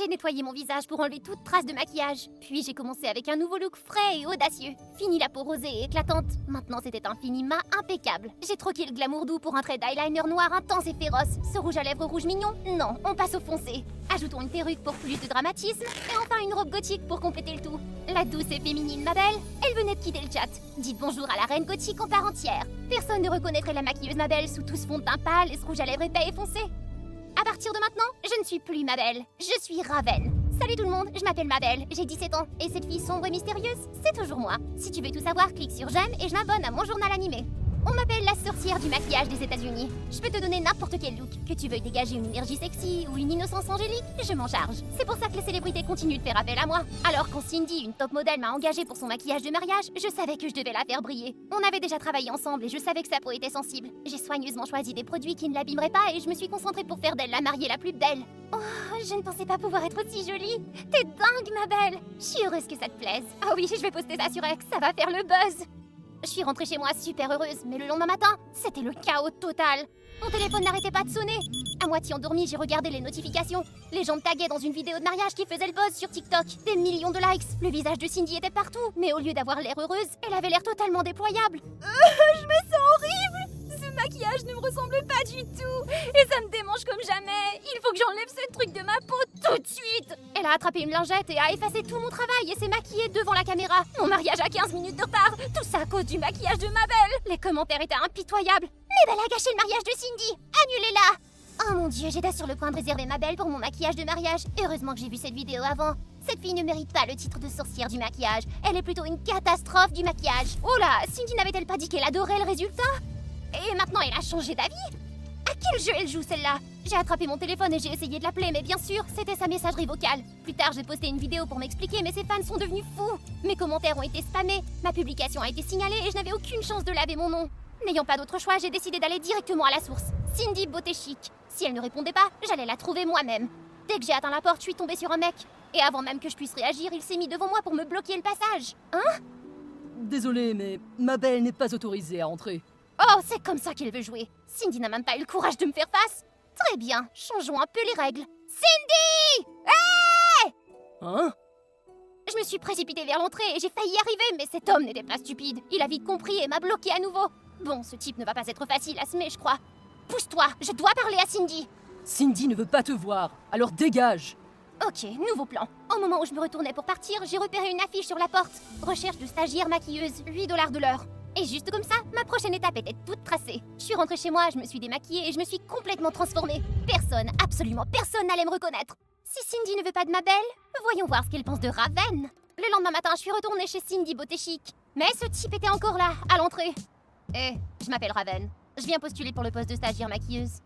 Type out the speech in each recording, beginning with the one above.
J'ai nettoyé mon visage pour enlever toute trace de maquillage. Puis j'ai commencé avec un nouveau look frais et audacieux. Fini la peau rosée et éclatante. Maintenant c'était un fini mat impeccable. J'ai troqué le glamour doux pour un trait d'eyeliner noir intense et féroce. Ce rouge à lèvres rouge mignon? Non, on passe au foncé. Ajoutons une perruque pour plus de dramatisme. Et enfin une robe gothique pour compléter le tout. La douce et féminine Mabel, elle venait de quitter le chat. Dites bonjour à la reine gothique en part entière. Personne ne reconnaîtrait la maquilleuse Mabel sous tout ce fond de teint pâle et ce rouge à lèvres épais et foncé. À partir de maintenant, je ne suis plus Mabel, je suis Raven. Salut tout le monde, je m'appelle Mabel, j'ai 17 ans, et cette fille sombre et mystérieuse, c'est toujours moi. Si tu veux tout savoir, clique sur j'aime et je m'abonne à mon journal animé. On m'appelle la sorcière du maquillage des États-Unis. Je peux te donner n'importe quel look, que tu veuilles dégager une énergie sexy ou une innocence angélique, je m'en charge. C'est pour ça que les célébrités continuent de faire appel à moi. Alors quand Cindy, une top modèle, m'a engagée pour son maquillage de mariage, je savais que je devais la faire briller. On avait déjà travaillé ensemble et je savais que sa peau était sensible. J'ai soigneusement choisi des produits qui ne l'abîmeraient pas et je me suis concentrée pour faire d'elle la mariée la plus belle. Oh, je ne pensais pas pouvoir être aussi jolie. T'es dingue, ma belle. Je suis heureuse que ça te plaise. Ah oui, je vais poster ça sur X, ça va faire le buzz. Je suis rentrée chez moi super heureuse, mais le lendemain matin, c'était le chaos total. Mon téléphone n'arrêtait pas de sonner. À moitié endormie, j'ai regardé les notifications. Les gens me taguaient dans une vidéo de mariage qui faisait le buzz sur TikTok. Des millions de likes. Le visage de Cindy était partout, mais au lieu d'avoir l'air heureuse, elle avait l'air totalement déployable. Je me sens horrible. Ce maquillage ne me ressemble pas du tout. Et ça me démange comme jamais. Il faut que j'enlève ce truc de ma peau tout de suite. Elle a attrapé une lingette et a effacé tout mon travail et s'est maquillée devant la caméra. Mon mariage a 15 minutes de retard. Tout ça à cause du maquillage de Mabel. Les commentaires étaient impitoyables. Mais elle a gâché le mariage de Cindy. Annulez-la. Oh mon dieu, j'étais sur le point de réserver Mabel pour mon maquillage de mariage. Heureusement que j'ai vu cette vidéo avant. Cette fille ne mérite pas le titre de sorcière du maquillage. Elle est plutôt une catastrophe du maquillage. Oh là, Cindy n'avait-elle pas dit qu'elle adorait le résultat? Et maintenant elle a changé d'avis? À quel jeu elle joue celle-là? J'ai attrapé mon téléphone et j'ai essayé de l'appeler, mais bien sûr, c'était sa messagerie vocale. Plus tard, j'ai posté une vidéo pour m'expliquer, mais ses fans sont devenus fous. Mes commentaires ont été spammés, ma publication a été signalée et je n'avais aucune chance de laver mon nom. N'ayant pas d'autre choix, j'ai décidé d'aller directement à la source. Cindy Beauté Chic. Si elle ne répondait pas, j'allais la trouver moi-même. Dès que j'ai atteint la porte, je suis tombée sur un mec. Et avant même que je puisse réagir, il s'est mis devant moi pour me bloquer le passage. Hein? Désolé, mais Mabel n'est pas autorisée à entrer. Oh, c'est comme ça qu'elle veut jouer. Cindy n'a même pas eu le courage de me faire face. Très bien, changeons un peu les règles. Cindy! Hey! Hein? Je me suis précipitée vers l'entrée et j'ai failli y arriver, mais cet homme n'était pas stupide. Il a vite compris et m'a bloqué à nouveau. Bon, ce type ne va pas être facile à semer, je crois. Pousse-toi, je dois parler à Cindy. Cindy ne veut pas te voir, alors dégage. Ok, nouveau plan. Au moment où je me retournais pour partir, j'ai repéré une affiche sur la porte. Recherche de stagiaire maquilleuse, 8 $ de l'heure. Et juste comme ça, ma prochaine étape était toute tracée. Je suis rentrée chez moi, je me suis démaquillée et je me suis complètement transformée. Personne, absolument personne n'allait me reconnaître. Si Cindy ne veut pas de ma belle, voyons voir ce qu'elle pense de Raven. Le lendemain matin, je suis retournée chez Cindy Beauté Chic. Mais ce type était encore là, à l'entrée. Je m'appelle Raven. Je viens postuler pour le poste de stagiaire maquilleuse.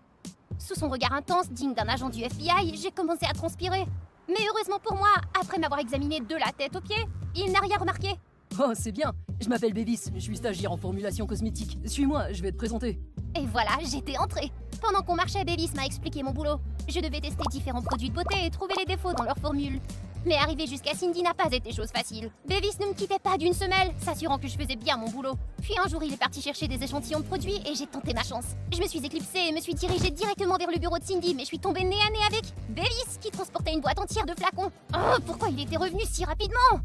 Sous son regard intense, digne d'un agent du FBI, j'ai commencé à transpirer. Mais heureusement pour moi, après m'avoir examiné de la tête aux pieds, il n'a rien remarqué. Oh, c'est bien. Je m'appelle Bevis, je suis stagiaire en formulation cosmétique. Suis-moi, je vais te présenter. Et voilà, j'étais entrée. Pendant qu'on marchait, Bevis m'a expliqué mon boulot. Je devais tester différents produits de beauté et trouver les défauts dans leur formule. Mais arriver jusqu'à Cindy n'a pas été chose facile. Bevis ne me quittait pas d'une semelle, s'assurant que je faisais bien mon boulot. Puis un jour, il est parti chercher des échantillons de produits et j'ai tenté ma chance. Je me suis éclipsée et me suis dirigée directement vers le bureau de Cindy, mais je suis tombée nez à nez avec Bevis qui transportait une boîte entière de flacons. Oh, pourquoi il était revenu si rapidement?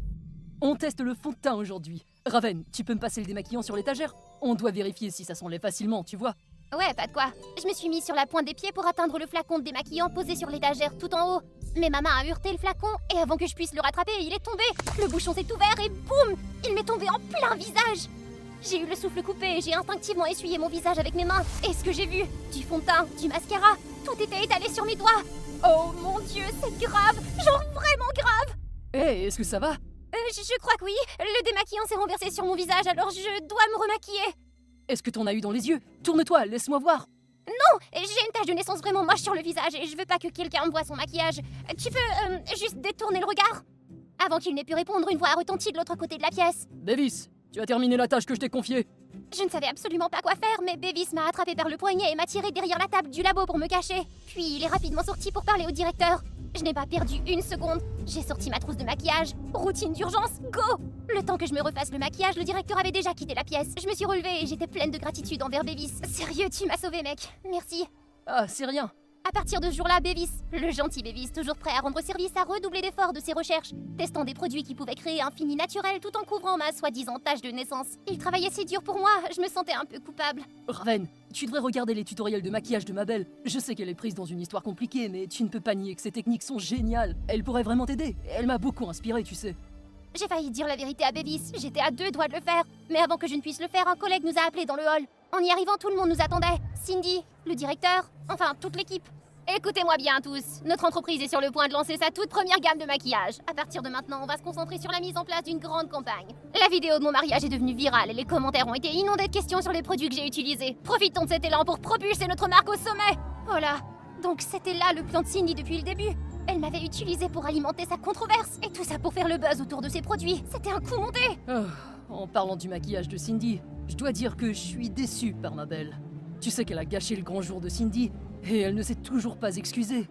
On teste le fond de teint aujourd'hui. Raven, tu peux me passer le démaquillant sur l'étagère? On doit vérifier si ça s'enlève facilement, tu vois. Ouais, pas de quoi. Je me suis mise sur la pointe des pieds pour atteindre le flacon de démaquillant posé sur l'étagère tout en haut. Mais ma main a heurté le flacon et avant que je puisse le rattraper, il est tombé. Le bouchon s'est ouvert et boum! Il m'est tombé en plein visage. J'ai eu le souffle coupé et j'ai instinctivement essuyé mon visage avec mes mains. Et ce que j'ai vu? Du fond de teint, du mascara, tout était étalé sur mes doigts. Oh mon dieu, c'est grave! Genre vraiment grave! Hé, est-ce que ça va? Je crois que oui. Le démaquillant s'est renversé sur mon visage, alors je dois me remaquiller. Est-ce que t'en as eu dans les yeux? Tourne-toi, laisse-moi voir. Non, j'ai une tache de naissance vraiment moche sur le visage et je veux pas que quelqu'un me voie son maquillage. Tu peux juste détourner le regard? Avant qu'il n'ait pu répondre, une voix a retenti de l'autre côté de la pièce. Bevis, tu as terminé la tâche que je t'ai confiée. Je ne savais absolument pas quoi faire, mais Bevis m'a attrapé par le poignet et m'a tiré derrière la table du labo pour me cacher. Puis il est rapidement sorti pour parler au directeur. Je n'ai pas perdu une seconde. J'ai sorti ma trousse de maquillage. Routine d'urgence, go! Le temps que je me refasse le maquillage, le directeur avait déjà quitté la pièce. Je me suis relevée et j'étais pleine de gratitude envers Bevis. Sérieux, tu m'as sauvé, mec. Merci. Ah, c'est rien. À partir de ce jour-là, Bevis, le gentil Bevis, toujours prêt à rendre service, a redoublé d'efforts de ses recherches, testant des produits qui pouvaient créer un fini naturel tout en couvrant ma soi-disant tâche de naissance. Il travaillait si dur pour moi, je me sentais un peu coupable. Raven, tu devrais regarder les tutoriels de maquillage de ma belle. Je sais qu'elle est prise dans une histoire compliquée, mais tu ne peux pas nier que ses techniques sont géniales. Elle pourrait vraiment t'aider. Elle m'a beaucoup inspiré, tu sais. J'ai failli dire la vérité à Bevis, j'étais à 2 doigts de le faire. Mais avant que je ne puisse le faire, un collègue nous a appelés dans le hall. En y arrivant, tout le monde nous attendait. Cindy, le directeur, enfin toute l'équipe. Écoutez-moi bien tous, notre entreprise est sur le point de lancer sa toute première gamme de maquillage. À partir de maintenant, on va se concentrer sur la mise en place d'une grande campagne. La vidéo de mon mariage est devenue virale et les commentaires ont été inondés de questions sur les produits que j'ai utilisés. Profitons de cet élan pour propulser notre marque au sommet. Voilà, donc c'était là le plan de Cindy depuis le début. Elle m'avait utilisé pour alimenter sa controverse, et tout ça pour faire le buzz autour de ses produits. C'était un coup monté. En parlant du maquillage de Cindy, je dois dire que je suis déçu par ma belle. Tu sais qu'elle a gâché le grand jour de Cindy, et elle ne s'est toujours pas excusée.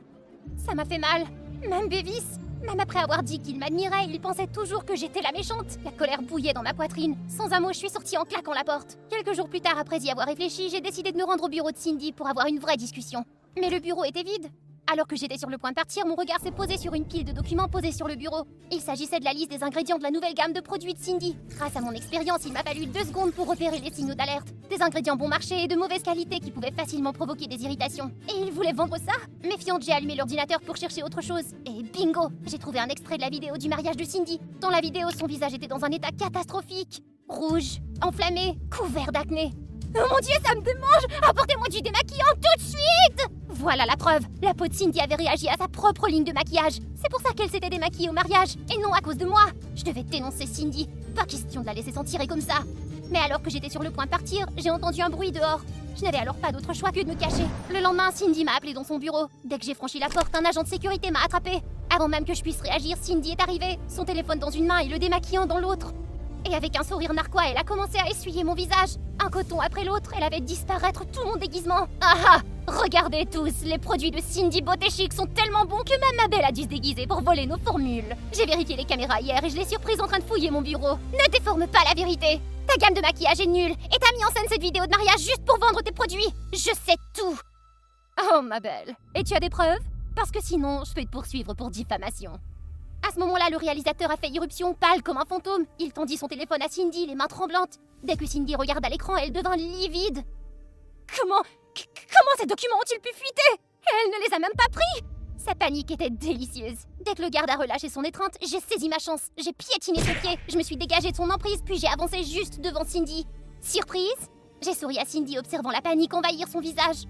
Ça m'a fait mal. Même Bevis, même après avoir dit qu'il m'admirait, il pensait toujours que j'étais la méchante. La colère bouillait dans ma poitrine. Sans un mot, je suis sortie en claquant la porte. Quelques jours plus tard, après y avoir réfléchi, j'ai décidé de me rendre au bureau de Cindy pour avoir une vraie discussion. Mais le bureau était vide. Alors que j'étais sur le point de partir, mon regard s'est posé sur une pile de documents posés sur le bureau. Il s'agissait de la liste des ingrédients de la nouvelle gamme de produits de Cindy. Grâce à mon expérience, il m'a fallu 2 secondes pour repérer les signaux d'alerte. Des ingrédients bon marché et de mauvaise qualité qui pouvaient facilement provoquer des irritations. Et il voulait vendre ça? Méfiante, j'ai allumé l'ordinateur pour chercher autre chose. Et bingo! J'ai trouvé un extrait de la vidéo du mariage de Cindy. Dans la vidéo, son visage était dans un état catastrophique. Rouge, enflammé, couvert d'acné. Oh mon Dieu, ça me démange! Apportez-moi du démaquillant tout de suite! Voilà la preuve, la peau de Cindy avait réagi à sa propre ligne de maquillage. C'est pour ça qu'elle s'était démaquillée au mariage, et non à cause de moi. Je devais dénoncer Cindy, pas question de la laisser s'en tirer comme ça. Mais alors que j'étais sur le point de partir, j'ai entendu un bruit dehors. Je n'avais alors pas d'autre choix que de me cacher. Le lendemain, Cindy m'a appelé dans son bureau. Dès que j'ai franchi la porte, un agent de sécurité m'a attrapé. Avant même que je puisse réagir, Cindy est arrivée, son téléphone dans une main et le démaquillant dans l'autre. Et avec un sourire narquois, elle a commencé à essuyer mon visage. Un coton après l'autre, elle avait disparaître tout mon déguisement. Ah ah! Regardez tous, les produits de Cindy Beauté Chic sont tellement bons que même ma belle a dû se déguiser pour voler nos formules. J'ai vérifié les caméras hier et je l'ai surprise en train de fouiller mon bureau. Ne déforme pas la vérité. Ta gamme de maquillage est nulle et t'as mis en scène cette vidéo de mariage juste pour vendre tes produits. Je sais tout. Oh ma belle. Et tu as des preuves? Parce que sinon, je peux te poursuivre pour diffamation. À ce moment-là, le réalisateur a fait irruption, pâle comme un fantôme. Il tendit son téléphone à Cindy, les mains tremblantes. Dès que Cindy regarda l'écran, elle devint livide. Comment ces documents ont-ils pu fuiter? Elle ne les a même pas pris! Sa panique était délicieuse. Dès que le garde a relâché son étreinte, j'ai saisi ma chance. J'ai piétiné ses pieds. Je me suis dégagée de son emprise, puis j'ai avancé juste devant Cindy. Surprise? J'ai souri à Cindy, observant la panique envahir son visage.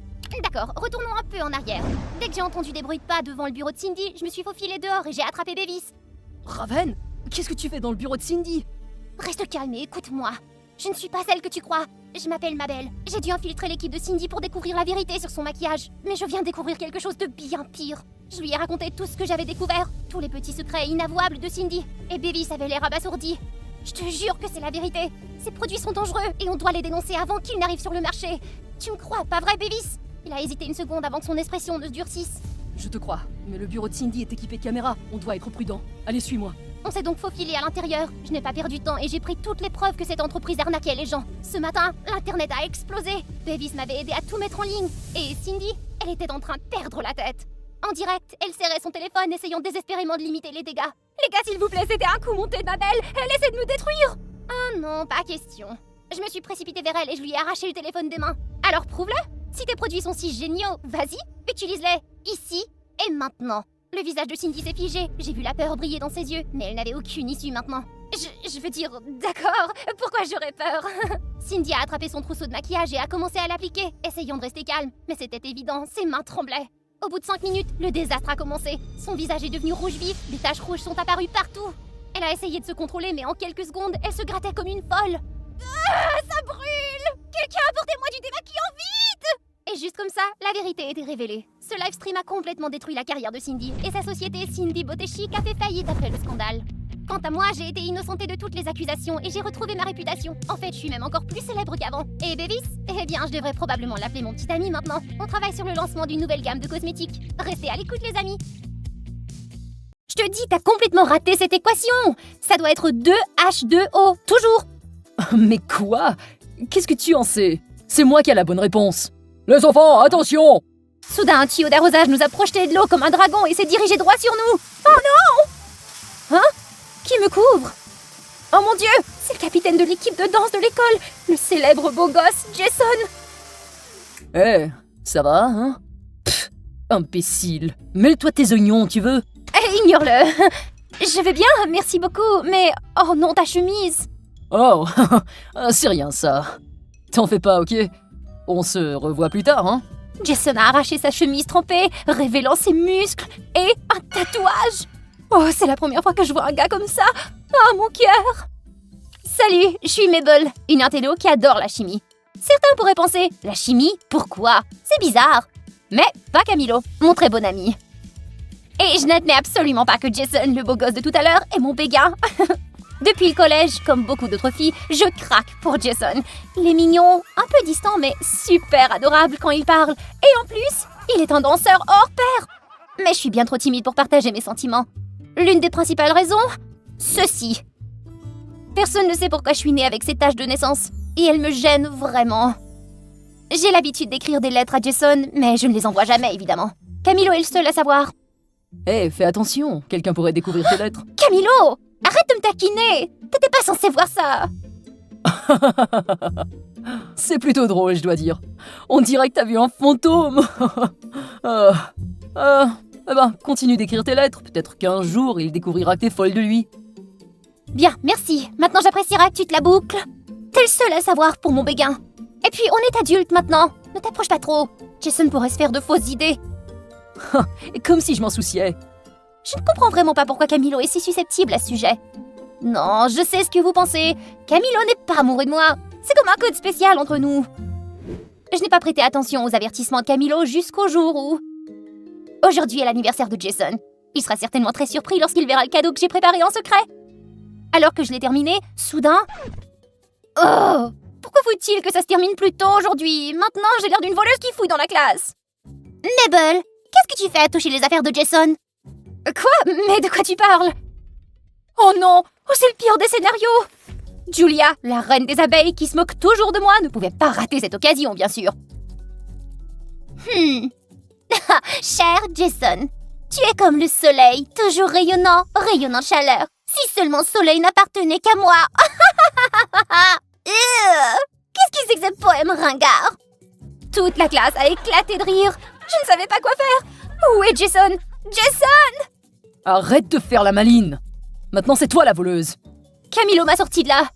D'accord, retournons un peu en arrière. Dès que j'ai entendu des bruits de pas devant le bureau de Cindy, je me suis faufilée dehors et j'ai attrapé Bevis. Raven, qu'est-ce que tu fais dans le bureau de Cindy? Reste calme et écoute-moi. Je ne suis pas celle que tu crois. Je m'appelle Mabel. J'ai dû infiltrer l'équipe de Cindy pour découvrir la vérité sur son maquillage. Mais je viens de découvrir quelque chose de bien pire. Je lui ai raconté tout ce que j'avais découvert, tous les petits secrets inavouables de Cindy. Et Bevis avait l'air abasourdi. Je te jure que c'est la vérité. Ces produits sont dangereux et on doit les dénoncer avant qu'ils n'arrivent sur le marché. Tu me crois, pas vrai, Bevis? Il a hésité une seconde avant que son expression ne se durcisse. Je te crois, mais le bureau de Cindy est équipé de caméras. On doit être prudent. Allez, suis-moi. On s'est donc faufilé à l'intérieur. Je n'ai pas perdu de temps et j'ai pris toutes les preuves que cette entreprise arnaquait les gens. Ce matin, l'internet a explosé. Bevis m'avait aidé à tout mettre en ligne. Et Cindy, elle était en train de perdre la tête. En direct, elle serrait son téléphone, essayant désespérément de limiter les dégâts. Les gars, s'il vous plaît, c'était un coup monté de ma belle. Elle essaie de me détruire. Oh non, pas question. Je me suis précipitée vers elle et je lui ai arraché le téléphone des mains. Alors prouve-le. Si tes produits sont si géniaux, vas-y, utilise-les. Ici et maintenant. Le visage de Cindy s'est figé. J'ai vu la peur briller dans ses yeux, mais elle n'avait aucune issue maintenant. Je veux dire, d'accord, pourquoi j'aurais peur? Cindy a attrapé son trousseau de maquillage et a commencé à l'appliquer, essayant de rester calme. Mais c'était évident, ses mains tremblaient. Au bout de 5 minutes, le désastre a commencé. Son visage est devenu rouge vif, des taches rouges sont apparues partout. Elle a essayé de se contrôler, mais en quelques secondes, elle se grattait comme une folle. Ah, ça brûle! Quelqu'un apportez-moi du démaquillant vite! Et juste comme ça, la vérité était révélée. Ce livestream a complètement détruit la carrière de Cindy, et sa société Cindy Beauté Chic a fait faillite après le scandale. Quant à moi, j'ai été innocentée de toutes les accusations et j'ai retrouvé ma réputation. En fait, je suis même encore plus célèbre qu'avant. Et Bevis? Eh bien, je devrais probablement l'appeler mon petit ami maintenant. On travaille sur le lancement d'une nouvelle gamme de cosmétiques. Restez à l'écoute, les amis. Je te dis, t'as complètement raté cette équation. Ça doit être 2H2O, toujours. Mais quoi? Qu'est-ce que tu en sais? C'est moi qui ai la bonne réponse. Les enfants, attention! Soudain, un tuyau d'arrosage nous a projeté de l'eau comme un dragon et s'est dirigé droit sur nous. Oh non! Hein? Qui me couvre? Oh mon Dieu! C'est le capitaine de l'équipe de danse de l'école, le célèbre beau gosse Jason. Eh, ça va, hein? Pff, imbécile. Mêle-toi tes oignons, tu veux? Ignore-le. Je vais bien, merci beaucoup, mais... Oh non, ta chemise. Oh, c'est rien ça. T'en fais pas, ok? On se revoit plus tard, hein? Jason a arraché sa chemise trempée, révélant ses muscles et un tatouage. Oh, c'est la première fois que je vois un gars comme ça. Oh, mon cœur. Salut, je suis Mabel, une intello qui adore la chimie. Certains pourraient penser, la chimie, pourquoi? C'est bizarre. Mais pas Camilo, mon très bon ami. Et je n'admets absolument pas que Jason, le beau gosse de tout à l'heure, est mon béguin. Depuis le collège, comme beaucoup d'autres filles, je craque pour Jason. Il est mignon, un peu distant, mais super adorable quand il parle. Et en plus, il est un danseur hors pair. Mais je suis bien trop timide pour partager mes sentiments. L'une des principales raisons? Ceci. Personne ne sait pourquoi je suis née avec ces taches de naissance. Et elles me gênent vraiment. J'ai l'habitude d'écrire des lettres à Jason, mais je ne les envoie jamais, évidemment. Camilo est le seul à savoir. Eh, fais attention, quelqu'un pourrait découvrir tes lettres. Camilo! Arrête de me taquiner! T'étais pas censé voir ça! C'est plutôt drôle, je dois dire. On dirait que t'as vu un fantôme. Eh ben, continue d'écrire tes lettres. Peut-être qu'un jour, il découvrira que t'es folle de lui. Bien, merci. Maintenant, j'apprécierai que tu te la boucles. T'es le seul à savoir pour mon béguin. Et puis, on est adulte maintenant. Ne t'approche pas trop. Jason pourrait se faire de fausses idées. Comme si je m'en souciais. Je ne comprends vraiment pas pourquoi Camilo est si susceptible à ce sujet. Non, je sais ce que vous pensez. Camilo n'est pas amoureux de moi. C'est comme un code spécial entre nous. Je n'ai pas prêté attention aux avertissements de Camilo jusqu'au jour où... Aujourd'hui est l'anniversaire de Jason. Il sera certainement très surpris lorsqu'il verra le cadeau que j'ai préparé en secret. Alors que je l'ai terminé, soudain... Oh! Pourquoi faut-il que ça se termine plus tôt aujourd'hui? Maintenant, j'ai l'air d'une voleuse qui fouille dans la classe. Mabel, qu'est-ce que tu fais à toucher les affaires de Jason? Quoi? Mais de quoi tu parles? Oh non! Oh, c'est le pire des scénarios! Julia, la reine des abeilles qui se moque toujours de moi, ne pouvait pas rater cette occasion, bien sûr. Cher Jason, tu es comme le soleil, toujours rayonnant, rayonnant de chaleur. Si seulement le soleil n'appartenait qu'à moi. Qu'est-ce que c'est que ce poème ringard? Toute la classe a éclaté de rire. Je ne savais pas quoi faire. Où est Jason? Jason! Arrête de faire la maline. Maintenant, c'est toi la voleuse. Camilo m'a sorti de là.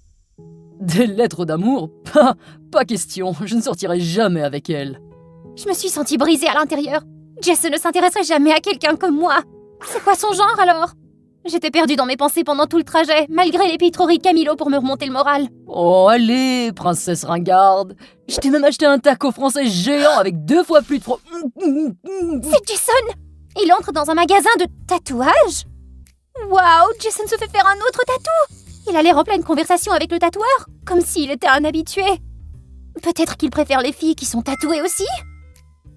Des lettres d'amour? Pas question, je ne sortirai jamais avec elle. Je me suis sentie brisée à l'intérieur. Jason ne s'intéresserait jamais à quelqu'un comme moi. C'est quoi son genre alors? J'étais perdue dans mes pensées pendant tout le trajet, malgré les pitreries de Camilo pour me remonter le moral. Oh allez, princesse ringarde. Je t'ai même acheté un taco français géant avec 2 fois plus de C'est Jason! Il entre dans un magasin de tatouages? Waouh, Jason se fait faire un autre tatou! Il a l'air en pleine conversation avec le tatoueur, comme s'il était un habitué. Peut-être qu'il préfère les filles qui sont tatouées aussi?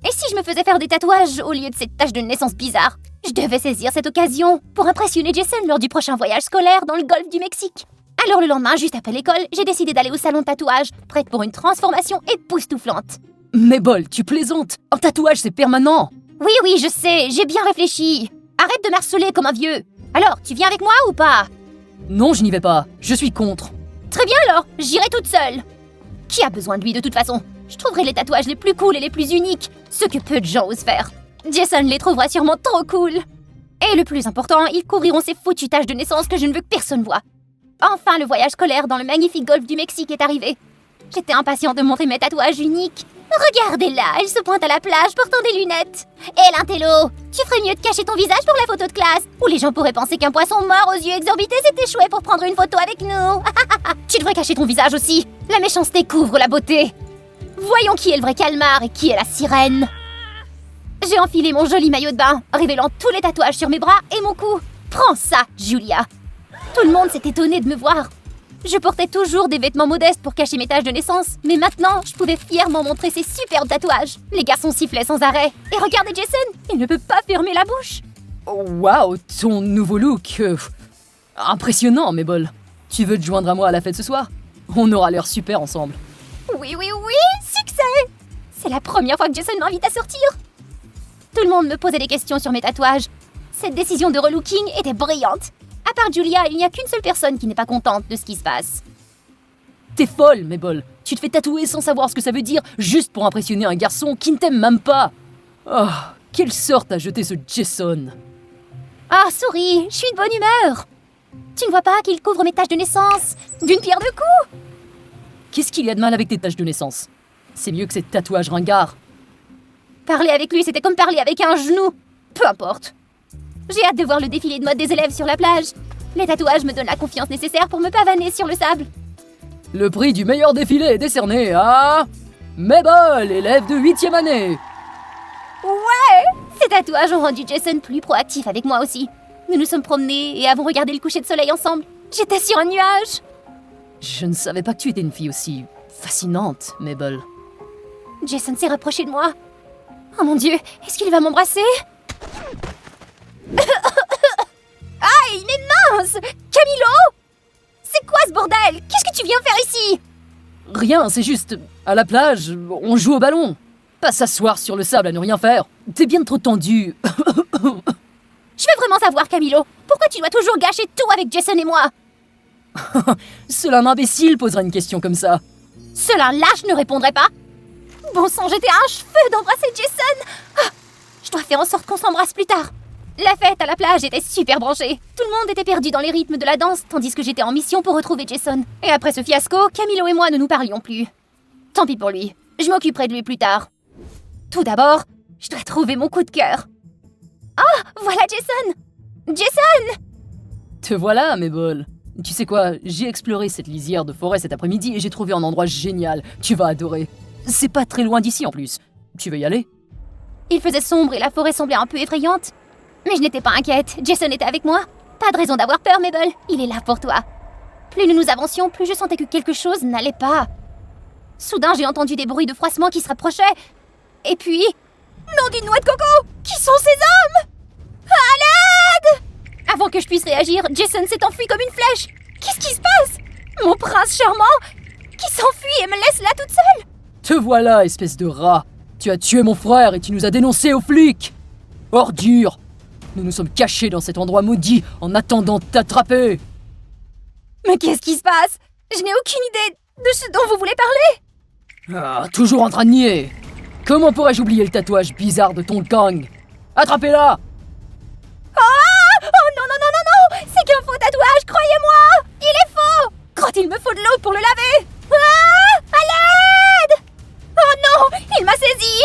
Et si je me faisais faire des tatouages au lieu de cette tache de naissance bizarre? Je devais saisir cette occasion pour impressionner Jason lors du prochain voyage scolaire dans le golfe du Mexique. Alors le lendemain, juste après l'école, j'ai décidé d'aller au salon de tatouage, prête pour une transformation époustouflante. Mais Bol, tu plaisantes. Un tatouage, c'est permanent. Oui, je sais, j'ai bien réfléchi. Arrête de m'harceler comme un vieux. Alors, tu viens avec moi ou pas? Non, je n'y vais pas. Je suis contre. Très bien alors, j'irai toute seule. Qui a besoin de lui de toute façon? Je trouverai les tatouages les plus cools et les plus uniques, ceux que peu de gens osent faire. Jason les trouvera sûrement trop cool. Et le plus important, ils couvriront ces foutues taches de naissance que je ne veux que personne voie. Enfin, le voyage scolaire dans le magnifique golfe du Mexique est arrivé. J'étais impatiente de montrer mes tatouages uniques. Regardez-la, elle se pointe à la plage portant des lunettes. Et l'intello, tu ferais mieux de cacher ton visage pour la photo de classe, où les gens pourraient penser qu'un poisson mort aux yeux exorbités s'est échoué pour prendre une photo avec nous. Tu devrais cacher ton visage aussi. La méchanceté couvre la beauté. Voyons qui est le vrai calmar et qui est la sirène. J'ai enfilé mon joli maillot de bain, révélant tous les tatouages sur mes bras et mon cou. Prends ça, Julia. Tout le monde s'est étonné de me voir. Je portais toujours des vêtements modestes pour cacher mes taches de naissance, mais maintenant, je pouvais fièrement montrer ces superbes tatouages. Les garçons sifflaient sans arrêt. Et regardez Jason, il ne peut pas fermer la bouche. Waouh, ton nouveau look. Impressionnant, Mabel. Tu veux te joindre à moi à la fête ce soir? On aura l'air super ensemble. Oui, succès! C'est la première fois que Jason m'invite à sortir. Tout le monde me posait des questions sur mes tatouages. Cette décision de relooking était brillante. À part Julia, il n'y a qu'une seule personne qui n'est pas contente de ce qui se passe. T'es folle, Mabel. Tu te fais tatouer sans savoir ce que ça veut dire, juste pour impressionner un garçon qui ne t'aime même pas. Oh, quelle sorte à jeter ce Jason. Ah, souris, je suis de bonne humeur. Tu ne vois pas qu'il couvre mes taches de naissance d'une pierre deux coups? Qu'est-ce qu'il y a de mal avec tes taches de naissance? C'est mieux que ces tatouages ringards. Parler avec lui, c'était comme parler avec un genou. Peu importe. J'ai hâte de voir le défilé de mode des élèves sur la plage. Les tatouages me donnent la confiance nécessaire pour me pavaner sur le sable. Le prix du meilleur défilé est décerné à... Mabel, élève de 8e année. Ces tatouages ont rendu Jason plus proactif avec moi aussi. Nous nous sommes promenés et avons regardé le coucher de soleil ensemble. J'étais sur un nuage. Je ne savais pas que tu étais une fille aussi fascinante, Mabel. Jason s'est rapproché de moi. Oh mon Dieu, est-ce qu'il va m'embrasser? Aïe, mais mince! Camilo! C'est quoi ce bordel? Qu'est-ce que tu viens faire ici? Rien, c'est juste... À la plage, on joue au ballon. Pas s'asseoir sur le sable à ne rien faire. T'es bien trop tendu. Je veux vraiment savoir, Camilo. Pourquoi tu dois toujours gâcher tout avec Jason et moi? Seul un imbécile poserait une question comme ça. Seul un lâche ne répondrait pas. Bon sang, j'étais à un cheveu d'embrasser Jason. Ah, je dois faire en sorte qu'on s'embrasse plus tard. La fête à la plage était super branchée. Tout le monde était perdu dans les rythmes de la danse, tandis que j'étais en mission pour retrouver Jason. Et après ce fiasco, Camilo et moi ne nous parlions plus. Tant pis pour lui. Je m'occuperai de lui plus tard. Tout d'abord, je dois trouver mon coup de cœur. Ah, voilà Jason! Jason! Te voilà, Mabel. Tu sais quoi, j'ai exploré cette lisière de forêt cet après-midi et j'ai trouvé un endroit génial. Tu vas adorer. C'est pas très loin d'ici en plus. Tu veux y aller? Il faisait sombre et la forêt semblait un peu effrayante. Mais je n'étais pas inquiète, Jason était avec moi. Pas de raison d'avoir peur, Mabel, il est là pour toi. Plus nous nous avancions, plus je sentais que quelque chose n'allait pas. Soudain, j'ai entendu des bruits de froissement qui se rapprochaient. Et puis... Nom d'une noix de coco! Qui sont ces hommes? À l'aide! Avant que je puisse réagir, Jason s'est enfui comme une flèche. Qu'est-ce qui se passe? Mon prince charmant qui s'enfuit et me laisse là toute seule. Te voilà, espèce de rat. Tu as tué mon frère et tu nous as dénoncés aux flics. Ordure! Nous nous sommes cachés dans cet endroit maudit en attendant de t'attraper. Mais qu'est-ce qui se passe? Je n'ai aucune idée de ce dont vous voulez parler. Ah, toujours en train de nier. Comment pourrais-je oublier le tatouage bizarre de ton gang? Attrapez-la! Ah! Oh non, non, non, non, non! C'est qu'un faux tatouage, croyez-moi! Il est faux! Quand il me faut de l'eau pour le laver! Ah! À l'aide! Oh non! Il m'a saisi!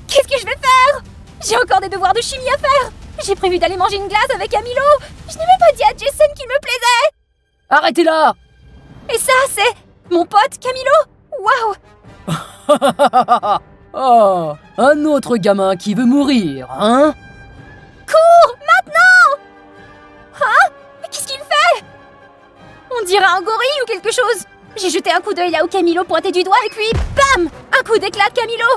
Qu'est-ce que je vais faire? J'ai encore des devoirs de chimie à faire! J'ai prévu d'aller manger une glace avec Camilo! Je n'ai même pas dit à Jason qu'il me plaisait! Arrêtez-la! Et ça, c'est mon pote Camilo? Waouh! Oh, un autre gamin qui veut mourir, hein? Cours! Maintenant! Hein? Mais qu'est-ce qu'il fait? On dirait un gorille ou quelque chose. J'ai jeté un coup d'œil là où Camilo pointait du doigt et puis bam! Un coup d'éclat de Camilo!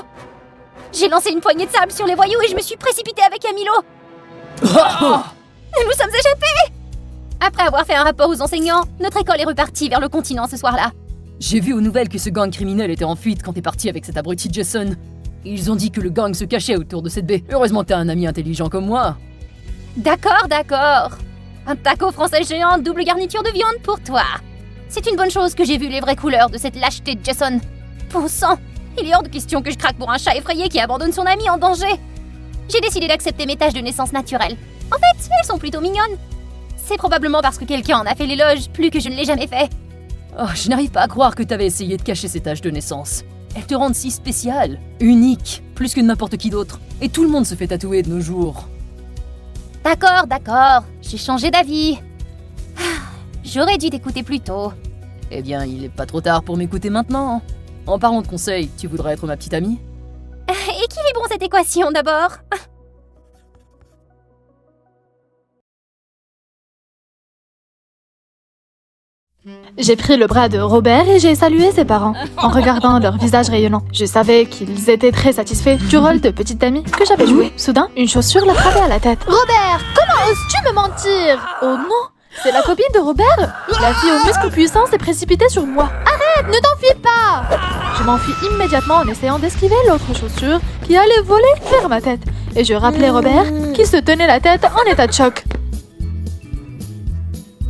J'ai lancé une poignée de sable sur les voyous et je me suis précipitée avec Camilo. Nous nous sommes échappés! Après avoir fait un rapport aux enseignants, notre école est repartie vers le continent ce soir-là. J'ai vu aux nouvelles que ce gang criminel était en fuite quand t'es parti avec cet abruti Jason. Ils ont dit que le gang se cachait autour de cette baie. Heureusement que t'as un ami intelligent comme moi. D'accord, d'accord. Un taco français géant, double garniture de viande pour toi. C'est une bonne chose que j'ai vu les vraies couleurs de cette lâcheté de Jason. Bon sang, il est hors de question que je craque pour un chat effrayé qui abandonne son ami en danger. J'ai décidé d'accepter mes taches de naissance naturelles. En fait, elles sont plutôt mignonnes. C'est probablement parce que quelqu'un en a fait l'éloge, plus que je ne l'ai jamais fait. Oh, je n'arrive pas à croire que t'avais essayé de cacher ces taches de naissance. Elles te rendent si spéciale, unique, plus que n'importe qui d'autre. Et tout le monde se fait tatouer de nos jours. D'accord, d'accord, j'ai changé d'avis. J'aurais dû t'écouter plus tôt. Eh bien, il est pas trop tard pour m'écouter maintenant. En parlant de conseils, tu voudrais être ma petite amie? Équilibrons cette équation d'abord. J'ai pris le bras de Robert et j'ai salué ses parents, en regardant leur visage rayonnant. Je savais qu'ils étaient très satisfaits du rôle de petite amie que j'avais joué. Soudain, une chaussure l'a frappé à la tête. « Robert, comment oses-tu me mentir ?» Oh non, c'est la copine de Robert. La fille aux muscles puissants s'est précipitée sur moi. « Arrête, ne t'enfuis pas !» Je m'enfuis immédiatement en essayant d'esquiver l'autre chaussure qui allait voler vers ma tête. et je rappelais Robert qui se tenait la tête en état de choc.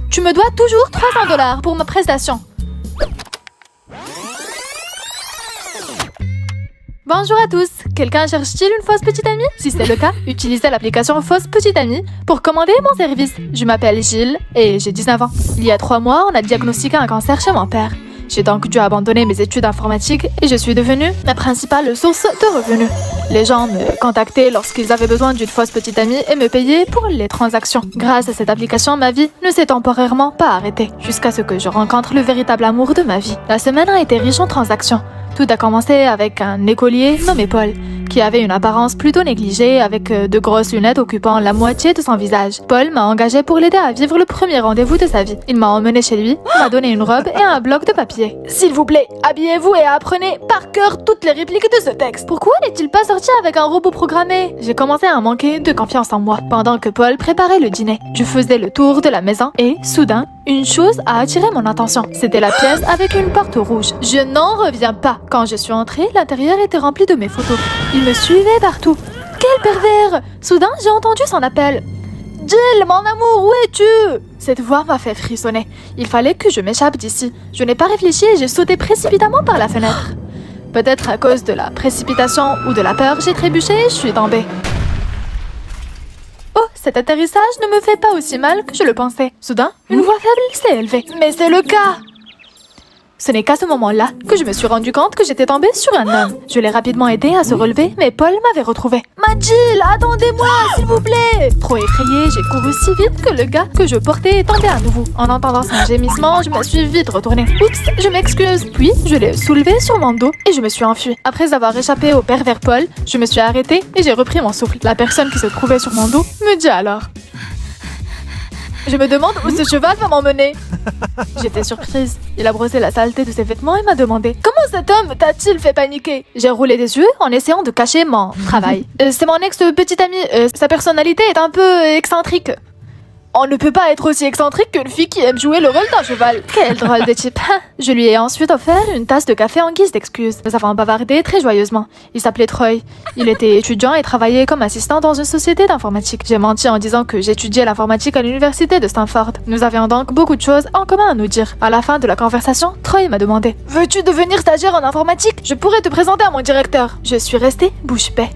Tu me dois toujours 300 $ pour ma prestation. Bonjour à tous. Quelqu'un cherche-t-il une fausse petite amie? Si c'est le cas, utilisez l'application Fausse Petite Amie pour commander mon service. Je m'appelle Gilles et j'ai 19 ans. Il y a 3 mois, on a diagnostiqué un cancer chez mon père. J'ai donc dû abandonner mes études informatiques et je suis devenue ma principale source de revenus. Les gens me contactaient lorsqu'ils avaient besoin d'une fausse petite amie et me payaient pour les transactions. Grâce à cette application, ma vie ne s'est temporairement pas arrêtée, jusqu'à ce que je rencontre le véritable amour de ma vie. La semaine a été riche en transactions. Tout a commencé avec un écolier nommé Paul, qui avait une apparence plutôt négligée avec de grosses lunettes occupant la moitié de son visage. Paul m'a engagé pour l'aider à vivre le premier rendez-vous de sa vie. Il m'a emmené chez lui, m'a donné une robe et un bloc de papier. S'il vous plaît, habillez-vous et apprenez par cœur toutes les répliques de ce texte. Pourquoi n'est-il pas sorti avec un robot programmé? J'ai commencé à manquer de confiance en moi. Pendant que Paul préparait le dîner, je faisais le tour de la maison et, soudain, une chose a attiré mon attention. C'était la pièce avec une porte rouge. Je n'en reviens pas. Quand je suis entrée, l'intérieur était rempli de mes photos. Il me suivait partout. Quel pervers! Soudain, j'ai entendu son appel. Jill, mon amour, où es-tu? Cette voix m'a fait frissonner. Il fallait que je m'échappe d'ici. Je n'ai pas réfléchi et j'ai sauté précipitamment par la fenêtre. Peut-être à cause de la précipitation ou de la peur, j'ai trébuché et je suis tombée. Oh, cet atterrissage ne me fait pas aussi mal que je le pensais. Soudain, une voix faible s'est élevée. Mais c'est le cas! Ce n'est qu'à ce moment-là que je me suis rendu compte que j'étais tombée sur un homme. Je l'ai rapidement aidé à se relever, mais Paul m'avait retrouvée. Jill, attendez-moi, s'il vous plaît! Trop effrayée, j'ai couru si vite que le gars que je portais est tombé à nouveau. En entendant son gémissement, je me suis vite retournée. Oups, je m'excuse. Puis, je l'ai soulevé sur mon dos et je me suis enfuie. Après avoir échappé au pervers Paul, je me suis arrêtée et j'ai repris mon souffle. La personne qui se trouvait sur mon dos me dit alors: je me demande où ce cheval va m'emmener. J'étais surprise. Il a brossé la saleté de ses vêtements et m'a demandé: comment cet homme t'a-t-il fait paniquer? J'ai roulé des yeux en essayant de cacher mon travail. C'est mon ex-petite amie. Sa personnalité est un peu excentrique. On ne peut pas être aussi excentrique qu'une fille qui aime jouer le rôle d'un cheval. Quel drôle de type. Je lui ai ensuite offert une tasse de café en guise d'excuse. Nous avons bavardé très joyeusement. Il s'appelait Troy. Il était étudiant et travaillait comme assistant dans une société d'informatique. J'ai menti en disant que j'étudiais l'informatique à l'université de Stanford. Nous avions donc beaucoup de choses en commun à nous dire. À la fin de la conversation, Troy m'a demandé: veux-tu devenir stagiaire en informatique? Je pourrais te présenter à mon directeur. Je suis restée bouche bée.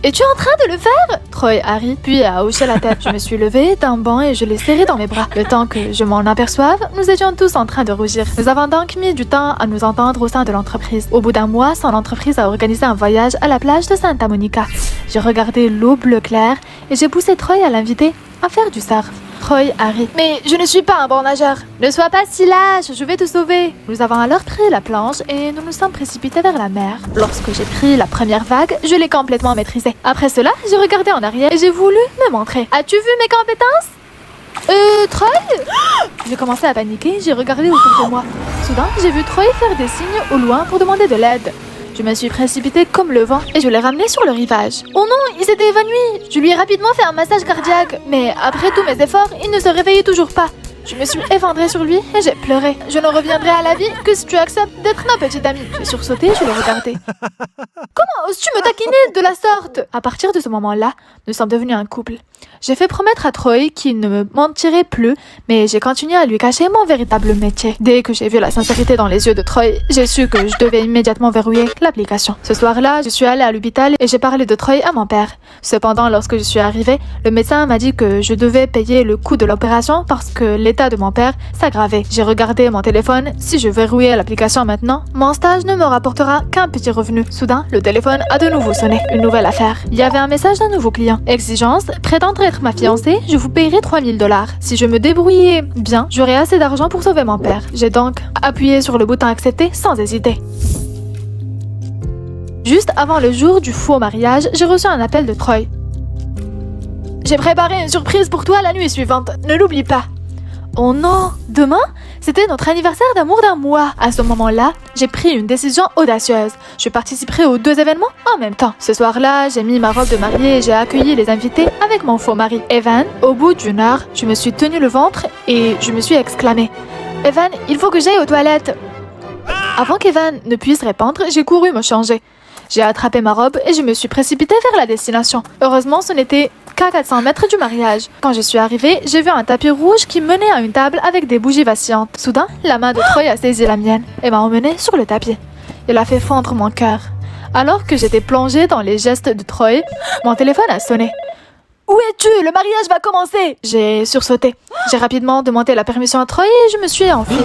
Es-tu en train de le faire? Troy a ri, puis a hoché la tête. Je me suis levée d'un bond et je l'ai serré dans mes bras. Le temps que je m'en aperçoive, nous étions tous en train de rougir. Nous avons donc mis du temps à nous entendre au sein de l'entreprise. Au bout d'un mois, son entreprise a organisé un voyage à la plage de Santa Monica. J'ai regardé l'eau bleu clair et j'ai poussé Troy à l'inviter à faire du surf. Troy a ri. Mais je ne suis pas un bon nageur. Ne sois pas si lâche, je vais te sauver. Nous avons alors pris la planche et nous nous sommes précipités vers la mer. Lorsque j'ai pris la première vague, je l'ai complètement maîtrisée. Après cela, j'ai regardé en arrière et j'ai voulu me montrer. As-tu vu mes compétences? Troy? J'ai commencé à paniquer, j'ai regardé autour de moi. Soudain, j'ai vu Troy faire des signes au loin pour demander de l'aide. Je me suis précipitée comme le vent et je l'ai ramené sur le rivage. Oh non, il s'était évanoui. Je lui ai rapidement fait un massage cardiaque. Mais après tous mes efforts, il ne se réveillait toujours pas. Je me suis effondrée sur lui et j'ai pleuré. Je ne reviendrai à la vie que si tu acceptes d'être ma petite amie. J'ai sursauté, je l'ai regardé. Comment oses-tu me taquiner de la sorte? À partir de ce moment-là, nous sommes devenus un couple. J'ai fait promettre à Troy qu'il ne me mentirait plus, mais j'ai continué à lui cacher mon véritable métier. Dès que j'ai vu la sincérité dans les yeux de Troy, j'ai su que je devais immédiatement verrouiller l'application. Ce soir-là, je suis allée à l'hôpital et j'ai parlé de Troy à mon père. Cependant, lorsque je suis arrivée, le médecin m'a dit que je devais payer le coût de l'opération parce que l'état de mon père s'aggravait. J'ai regardé mon téléphone. Si je verrouillais l'application maintenant, mon stage ne me rapportera qu'un petit revenu. Soudain, le téléphone a de nouveau sonné. Une nouvelle affaire. Il y avait un message d'un nouveau client. Exigence, prétendre être ma fiancée, je vous paierai 3000 $. Si je me débrouillais bien, j'aurais assez d'argent pour sauver mon père. J'ai donc appuyé sur le bouton accepter sans hésiter. Juste avant le jour du faux mariage, j'ai reçu un appel de Troy. J'ai préparé une surprise pour toi la nuit suivante. Ne l'oublie pas. Oh non, demain, c'était notre anniversaire d'amour d'un mois. À ce moment-là, j'ai pris une décision audacieuse. Je participerai aux 2 événements en même temps. Ce soir-là, j'ai mis ma robe de mariée et j'ai accueilli les invités avec mon faux mari, Evan. Au bout d'une heure, je me suis tenu le ventre et je me suis exclamée: Evan, il faut que j'aille aux toilettes. Avant qu'Evan ne puisse répondre, j'ai couru me changer. J'ai attrapé ma robe et je me suis précipitée vers la destination. Heureusement, ce n'était qu'à 400 mètres du mariage. Quand je suis arrivée, j'ai vu un tapis rouge qui menait à une table avec des bougies vacillantes. Soudain, la main de Troy a saisi la mienne et m'a emmenée sur le tapis. Il a fait fondre mon cœur. Alors que j'étais plongée dans les gestes de Troy, mon téléphone a sonné. « Où es-tu? Le mariage va commencer !» J'ai sursauté. J'ai rapidement demandé la permission à Troy et je me suis enfuie.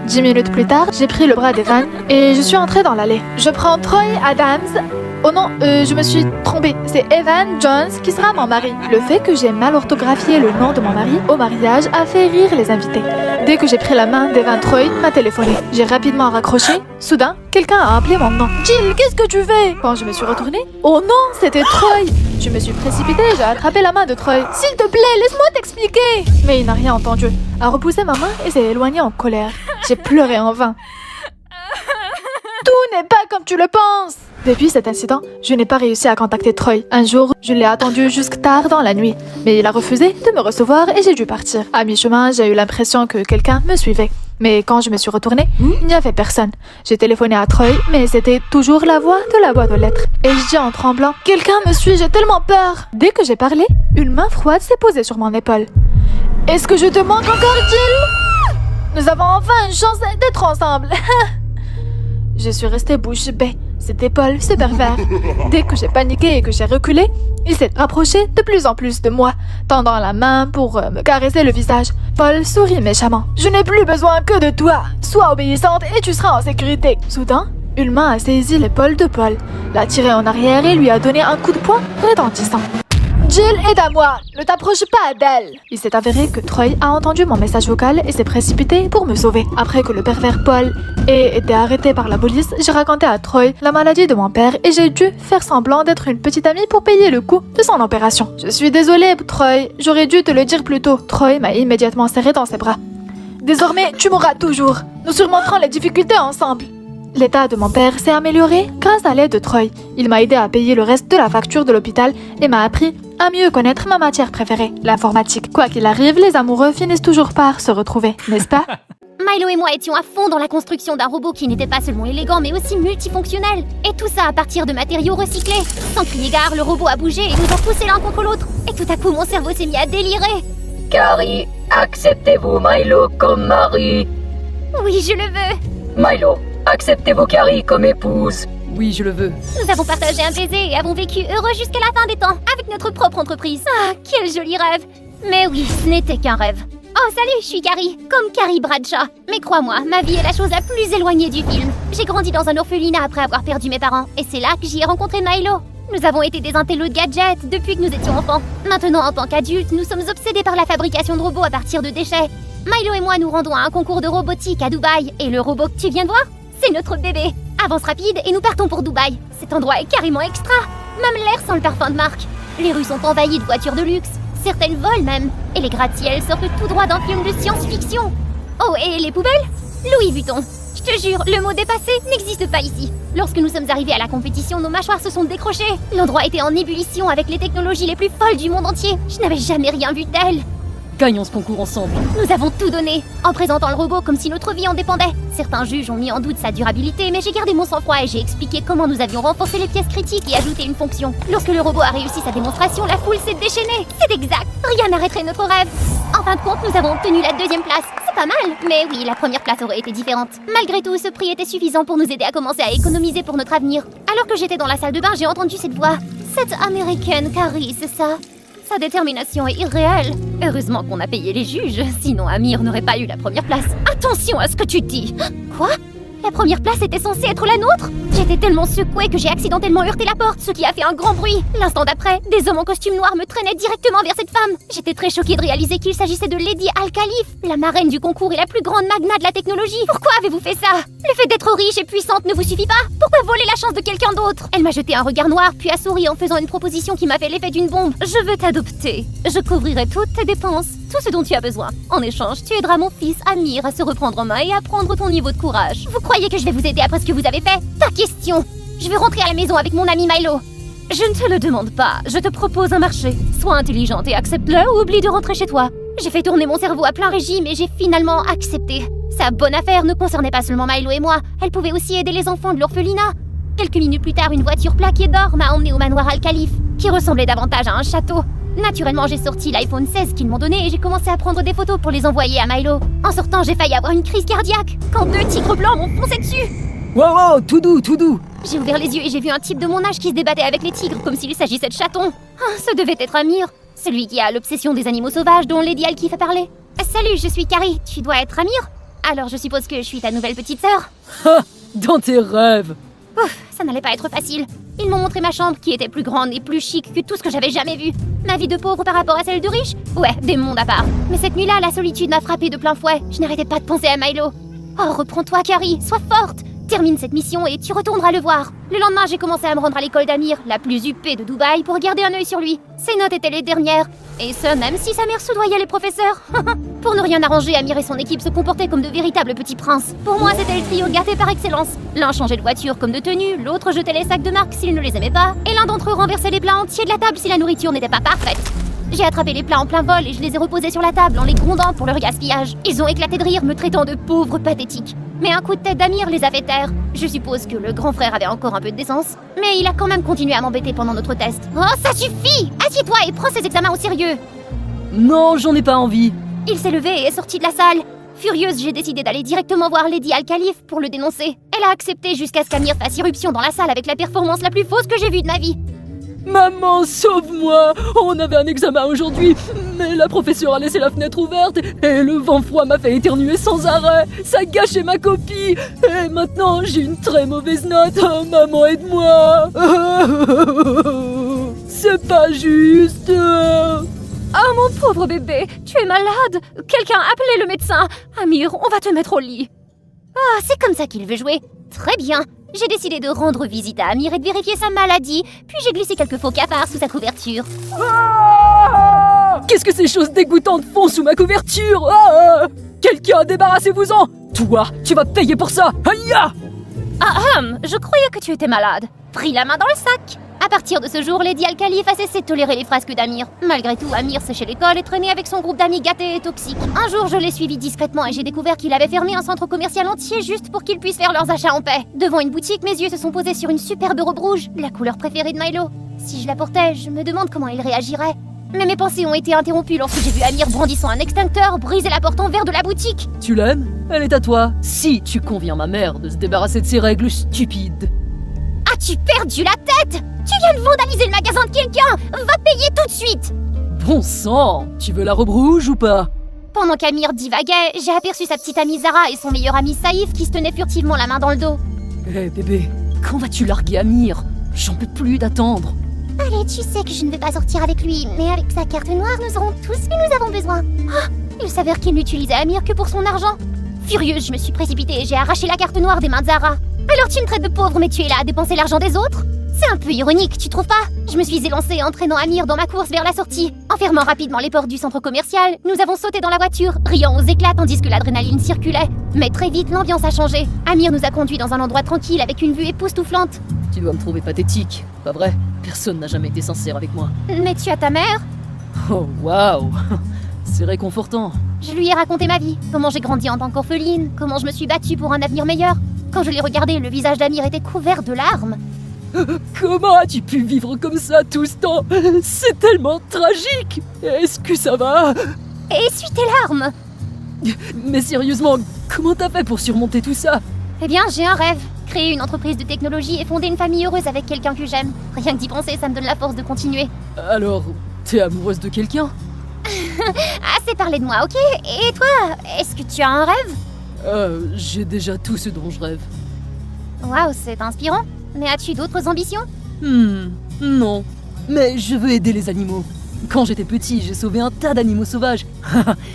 10 minutes plus tard, j'ai pris le bras d'Evan et je suis entrée dans l'allée. Je prends Troy Adams. Oh non, je me suis trompée. C'est Evan Jones qui sera mon mari. Le fait que j'ai mal orthographié le nom de mon mari au mariage a fait rire les invités. Dès que j'ai pris la main d'Evan, Troy m'a téléphoné. J'ai rapidement raccroché. Soudain, quelqu'un a appelé mon nom. « Jill, qu'est-ce que tu fais ?» Quand je me suis retournée, oh non, c'était Troy. Je me suis précipitée et j'ai attrapé la main de Troy. « S'il te plaît, laisse-moi t'expliquer !» Mais il n'a rien entendu. A repoussé ma main et s'est éloigné en colère. J'ai pleuré en vain. Tout n'est pas comme tu le penses. Depuis cet incident, je n'ai pas réussi à contacter Troy. Un jour, je l'ai attendu jusque tard dans la nuit, mais il a refusé de me recevoir et j'ai dû partir. À mi-chemin, j'ai eu l'impression que quelqu'un me suivait. Mais quand je me suis retournée, il n'y avait personne. J'ai téléphoné à Troy, mais c'était toujours la voix de la boîte aux lettres. Et je dis en tremblant, « Quelqu'un me suit, j'ai tellement peur !» Dès que j'ai parlé, une main froide s'est posée sur mon épaule. « Est-ce que je te manque encore, Jill ? Nous avons enfin une chance d'être ensemble. » Je suis restée bouche bée. C'était Paul, ce pervers. Dès que j'ai paniqué et que j'ai reculé, il s'est rapproché de plus en plus de moi, tendant la main pour me caresser le visage. Paul sourit méchamment. « Je n'ai plus besoin que de toi. Sois obéissante et tu seras en sécurité. » Soudain, une main a saisi l'épaule de Paul, l'a tiré en arrière et lui a donné un coup de poing retentissant. Jill est à moi, ne t'approche pas d'elle. Il s'est avéré que Troy a entendu mon message vocal et s'est précipité pour me sauver. Après que le pervers Paul ait été arrêté par la police, j'ai raconté à Troy la maladie de mon père et j'ai dû faire semblant d'être une petite amie pour payer le coût de son opération. Je suis désolée, Troy, j'aurais dû te le dire plus tôt. Troy m'a immédiatement serré dans ses bras. Désormais, tu mourras toujours. Nous surmonterons les difficultés ensemble. L'état de mon père s'est amélioré grâce à l'aide de Troy. Il m'a aidé à payer le reste de la facture de l'hôpital et m'a appris à mieux connaître ma matière préférée, l'informatique. Quoi qu'il arrive, les amoureux finissent toujours par se retrouver, n'est-ce pas? Milo et moi étions à fond dans la construction d'un robot qui n'était pas seulement élégant mais aussi multifonctionnel. Et tout ça à partir de matériaux recyclés. Sans crier gare, le robot a bougé et nous a poussé l'un contre l'autre. Et tout à coup, mon cerveau s'est mis à délirer. Carrie, acceptez-vous Milo comme mari? Oui, je le veux. Milo, acceptez-vous Carrie comme épouse? Oui, je le veux. Nous avons partagé un baiser et avons vécu heureux jusqu'à la fin des temps, avec notre propre entreprise. Ah, quel joli rêve. Mais oui, ce n'était qu'un rêve. Oh, salut, je suis Carrie, comme Carrie Bradshaw. Mais crois-moi, ma vie est la chose la plus éloignée du film. J'ai grandi dans un orphelinat après avoir perdu mes parents, et c'est là que j'y ai rencontré Milo. Nous avons été des intellos de gadgets depuis que nous étions enfants. Maintenant, en tant qu'adultes, nous sommes obsédés par la fabrication de robots à partir de déchets. Milo et moi nous rendons à un concours de robotique à Dubaï, et le robot que tu viens de voir, c'est notre bébé. Avance rapide et nous partons pour Dubaï. Cet endroit est carrément extra. Même l'air sent le parfum de marque. Les rues sont envahies de voitures de luxe. Certaines volent même. Et les gratte-ciels sortent tout droit d'un film de science-fiction. Oh, et les poubelles? Louis Vuitton. Je te jure, le mot dépassé n'existe pas ici. Lorsque nous sommes arrivés à la compétition, nos mâchoires se sont décrochées. L'endroit était en ébullition avec les technologies les plus folles du monde entier. Je n'avais jamais rien vu tel. Gagnons ce concours ensemble. Nous avons tout donné, en présentant le robot comme si notre vie en dépendait. Certains juges ont mis en doute sa durabilité, mais j'ai gardé mon sang-froid et j'ai expliqué comment nous avions renforcé les pièces critiques et ajouté une fonction. Lorsque le robot a réussi sa démonstration, la foule s'est déchaînée. C'est exact, rien n'arrêterait notre rêve. En fin de compte, nous avons obtenu la 2e place. C'est pas mal, mais oui, la 1re place aurait été différente. Malgré tout, ce prix était suffisant pour nous aider à commencer à économiser pour notre avenir. Alors que j'étais dans la salle de bain, j'ai entendu cette voix. Cette américaine Carrie, c'est ça? Sa détermination est irréelle. Heureusement qu'on a payé les juges, sinon Amir n'aurait pas eu la 1re place. Attention à ce que tu dis. Quoi? La 1re place était censée être la nôtre? J'étais tellement secouée que j'ai accidentellement heurté la porte, ce qui a fait un grand bruit. L'instant d'après, des hommes en costume noir me traînaient directement vers cette femme. J'étais très choquée de réaliser qu'il s'agissait de Lady Al-Khalif, la marraine du concours et la plus grande magna de la technologie. Pourquoi avez-vous fait ça? Le fait d'être riche et puissante ne vous suffit pas? Pourquoi voler la chance de quelqu'un d'autre? Elle m'a jeté un regard noir, puis a souri en faisant une proposition qui m'a fait l'effet d'une bombe. Je veux t'adopter. Je couvrirai toutes tes dépenses, tout ce dont tu as besoin. En échange, tu aideras mon fils Amir à se reprendre en main et à prendre ton niveau de courage. Vous croyez que je vais vous aider après ce que vous avez fait? Pas question. Je vais rentrer à la maison avec mon ami Milo. Je ne te le demande pas, je te propose un marché. Sois intelligente et accepte-le ou oublie de rentrer chez toi. J'ai fait tourner mon cerveau à plein régime et j'ai finalement accepté. Sa bonne affaire ne concernait pas seulement Milo et moi, elle pouvait aussi aider les enfants de l'orphelinat. Quelques minutes plus tard, une voiture plaquée d'or m'a emmené au manoir Al-Khalif, qui ressemblait davantage à un château. Naturellement, j'ai sorti l'iPhone 16 qu'ils m'ont donné et j'ai commencé à prendre des photos pour les envoyer à Milo. En sortant, j'ai failli avoir une crise cardiaque quand 2 tigres blancs m'ont foncé dessus. Wow, tout doux, tout doux. J'ai ouvert les yeux et j'ai vu un type de mon âge qui se débattait avec les tigres comme s'il s'agissait de chatons. Ah, ce devait être Amir, celui qui a l'obsession des animaux sauvages dont Lady Al-Khalif a parlé. Salut, je suis Carrie, tu dois être Amir? Alors je suppose que je suis ta nouvelle petite sœur? Ha! Dans tes rêves. Ouf, ça n'allait pas être facile. Ils m'ont montré ma chambre qui était plus grande et plus chic que tout ce que j'avais jamais vu. Ma vie de pauvre par rapport à celle de riche? Ouais, des mondes à part. Mais cette nuit-là, la solitude m'a frappée de plein fouet. Je n'arrêtais pas de penser à Milo. Oh, reprends-toi, Carrie, sois forte. Termine cette mission et tu retourneras le voir. Le lendemain, j'ai commencé à me rendre à l'école d'Amir, la plus huppée de Dubaï, pour garder un œil sur lui. Ses notes étaient les dernières. Et ce, même si sa mère soudoyait les professeurs. Pour ne rien arranger, Amir et son équipe se comportaient comme de véritables petits princes. Pour moi, c'était le trio gâté par excellence. L'un changeait de voiture comme de tenue, l'autre jetait les sacs de marque s'il ne les aimait pas, et l'un d'entre eux renversait les plats entiers de la table si la nourriture n'était pas parfaite. J'ai attrapé les plats en plein vol et je les ai reposés sur la table en les grondant pour leur gaspillage. Ils ont éclaté de rire, me traitant de pauvres pathétiques. Mais un coup de tête d'Amir les a fait taire. Je suppose que le grand frère avait encore un peu de décence, mais il a quand même continué à m'embêter pendant notre test. Oh, ça suffit! Assieds-toi et prends ces examens au sérieux! Non, j'en ai pas envie. Il s'est levé et est sorti de la salle. Furieuse, j'ai décidé d'aller directement voir Lady Al-Khalif pour le dénoncer. Elle a accepté jusqu'à ce qu'Amir fasse irruption dans la salle avec la performance la plus fausse que j'ai vue de ma vie. Maman, sauve-moi! On avait un examen aujourd'hui, mais la professeure a laissé la fenêtre ouverte et le vent froid m'a fait éternuer sans arrêt. Ça a gâché ma copie et maintenant j'ai une très mauvaise note. Oh, maman, aide-moi! C'est pas juste. Oh mon pauvre bébé, tu es malade. Quelqu'un appelez le médecin. Amir, on va te mettre au lit. Ah, c'est comme ça qu'il veut jouer. Très bien. J'ai décidé de rendre visite à Amir et de vérifier sa maladie, puis j'ai glissé quelques faux cafards sous sa couverture. Qu'est-ce que ces choses dégoûtantes font sous ma couverture? Quelqu'un, débarrassez-vous-en! Toi, tu vas payer pour ça! Aïe! Je croyais que tu étais malade. Pris la main dans le sac. À partir de ce jour, Lady Al-Khalif a cessé de tolérer les frasques d'Amir. Malgré tout, Amir séchait l'école et traînait avec son groupe d'amis gâtés et toxiques. Un jour, je l'ai suivi discrètement et j'ai découvert qu'il avait fermé un centre commercial entier juste pour qu'ils puissent faire leurs achats en paix. Devant une boutique, mes yeux se sont posés sur une superbe robe rouge, la couleur préférée de Milo. Si je la portais, je me demande comment il réagirait. Mais mes pensées ont été interrompues lorsque j'ai vu Amir brandissant un extincteur briser la porte en verre de la boutique. Tu l'aimes? Elle est à toi. Si tu conviens ma mère de se débarrasser de ces règles stupides. As-tu perdu la tête? Tu viens de vandaliser le magasin de quelqu'un! Va payer tout de suite! Bon sang! Tu veux la robe rouge ou pas? Pendant qu'Amir divaguait, j'ai aperçu sa petite amie Zara et son meilleur ami Saïf qui se tenaient furtivement la main dans le dos. Hé bébé, quand vas-tu larguer Amir? J'en peux plus d'attendre. Allez, tu sais que je ne vais pas sortir avec lui, mais avec sa carte noire, nous aurons tout ce que nous avons besoin. Ah, il s'avère qu'il n'utilisait Amir que pour son argent. Furieuse, je me suis précipitée et j'ai arraché la carte noire des mains de Zara. Alors tu me traites de pauvre, mais tu es là à dépenser l'argent des autres? C'est un peu ironique, tu trouves pas? Je me suis élancée entraînant Amir dans ma course vers la sortie. En fermant rapidement les portes du centre commercial, nous avons sauté dans la voiture, riant aux éclats tandis que l'adrénaline circulait. Mais très vite, l'ambiance a changé. Amir nous a conduits dans un endroit tranquille avec une vue époustouflante. Tu dois me trouver pathétique, pas vrai? Personne n'a jamais été sincère avec moi. Mais tu as ta mère? Oh waouh! C'est réconfortant. Je lui ai raconté ma vie, comment j'ai grandi en tant qu'orpheline, comment je me suis battue pour un avenir meilleur. Quand je l'ai regardé, le visage d'Amir était couvert de larmes. Comment as-tu pu vivre comme ça tout ce temps? C'est tellement tragique! Est-ce que ça va? Essuie tes larmes! Mais sérieusement, comment t'as fait pour surmonter tout ça? Eh bien, j'ai un rêve. Créer une entreprise de technologie et fonder une famille heureuse avec quelqu'un que j'aime. Rien que d'y penser, ça me donne la force de continuer. Alors, t'es amoureuse de quelqu'un? Assez parlé de moi, ok? Et toi, est-ce que tu as un rêve? J'ai déjà tout ce dont je rêve. Waouh, c'est inspirant. Mais as-tu d'autres ambitions? Non. Mais je veux aider les animaux. Quand j'étais petit, j'ai sauvé un tas d'animaux sauvages.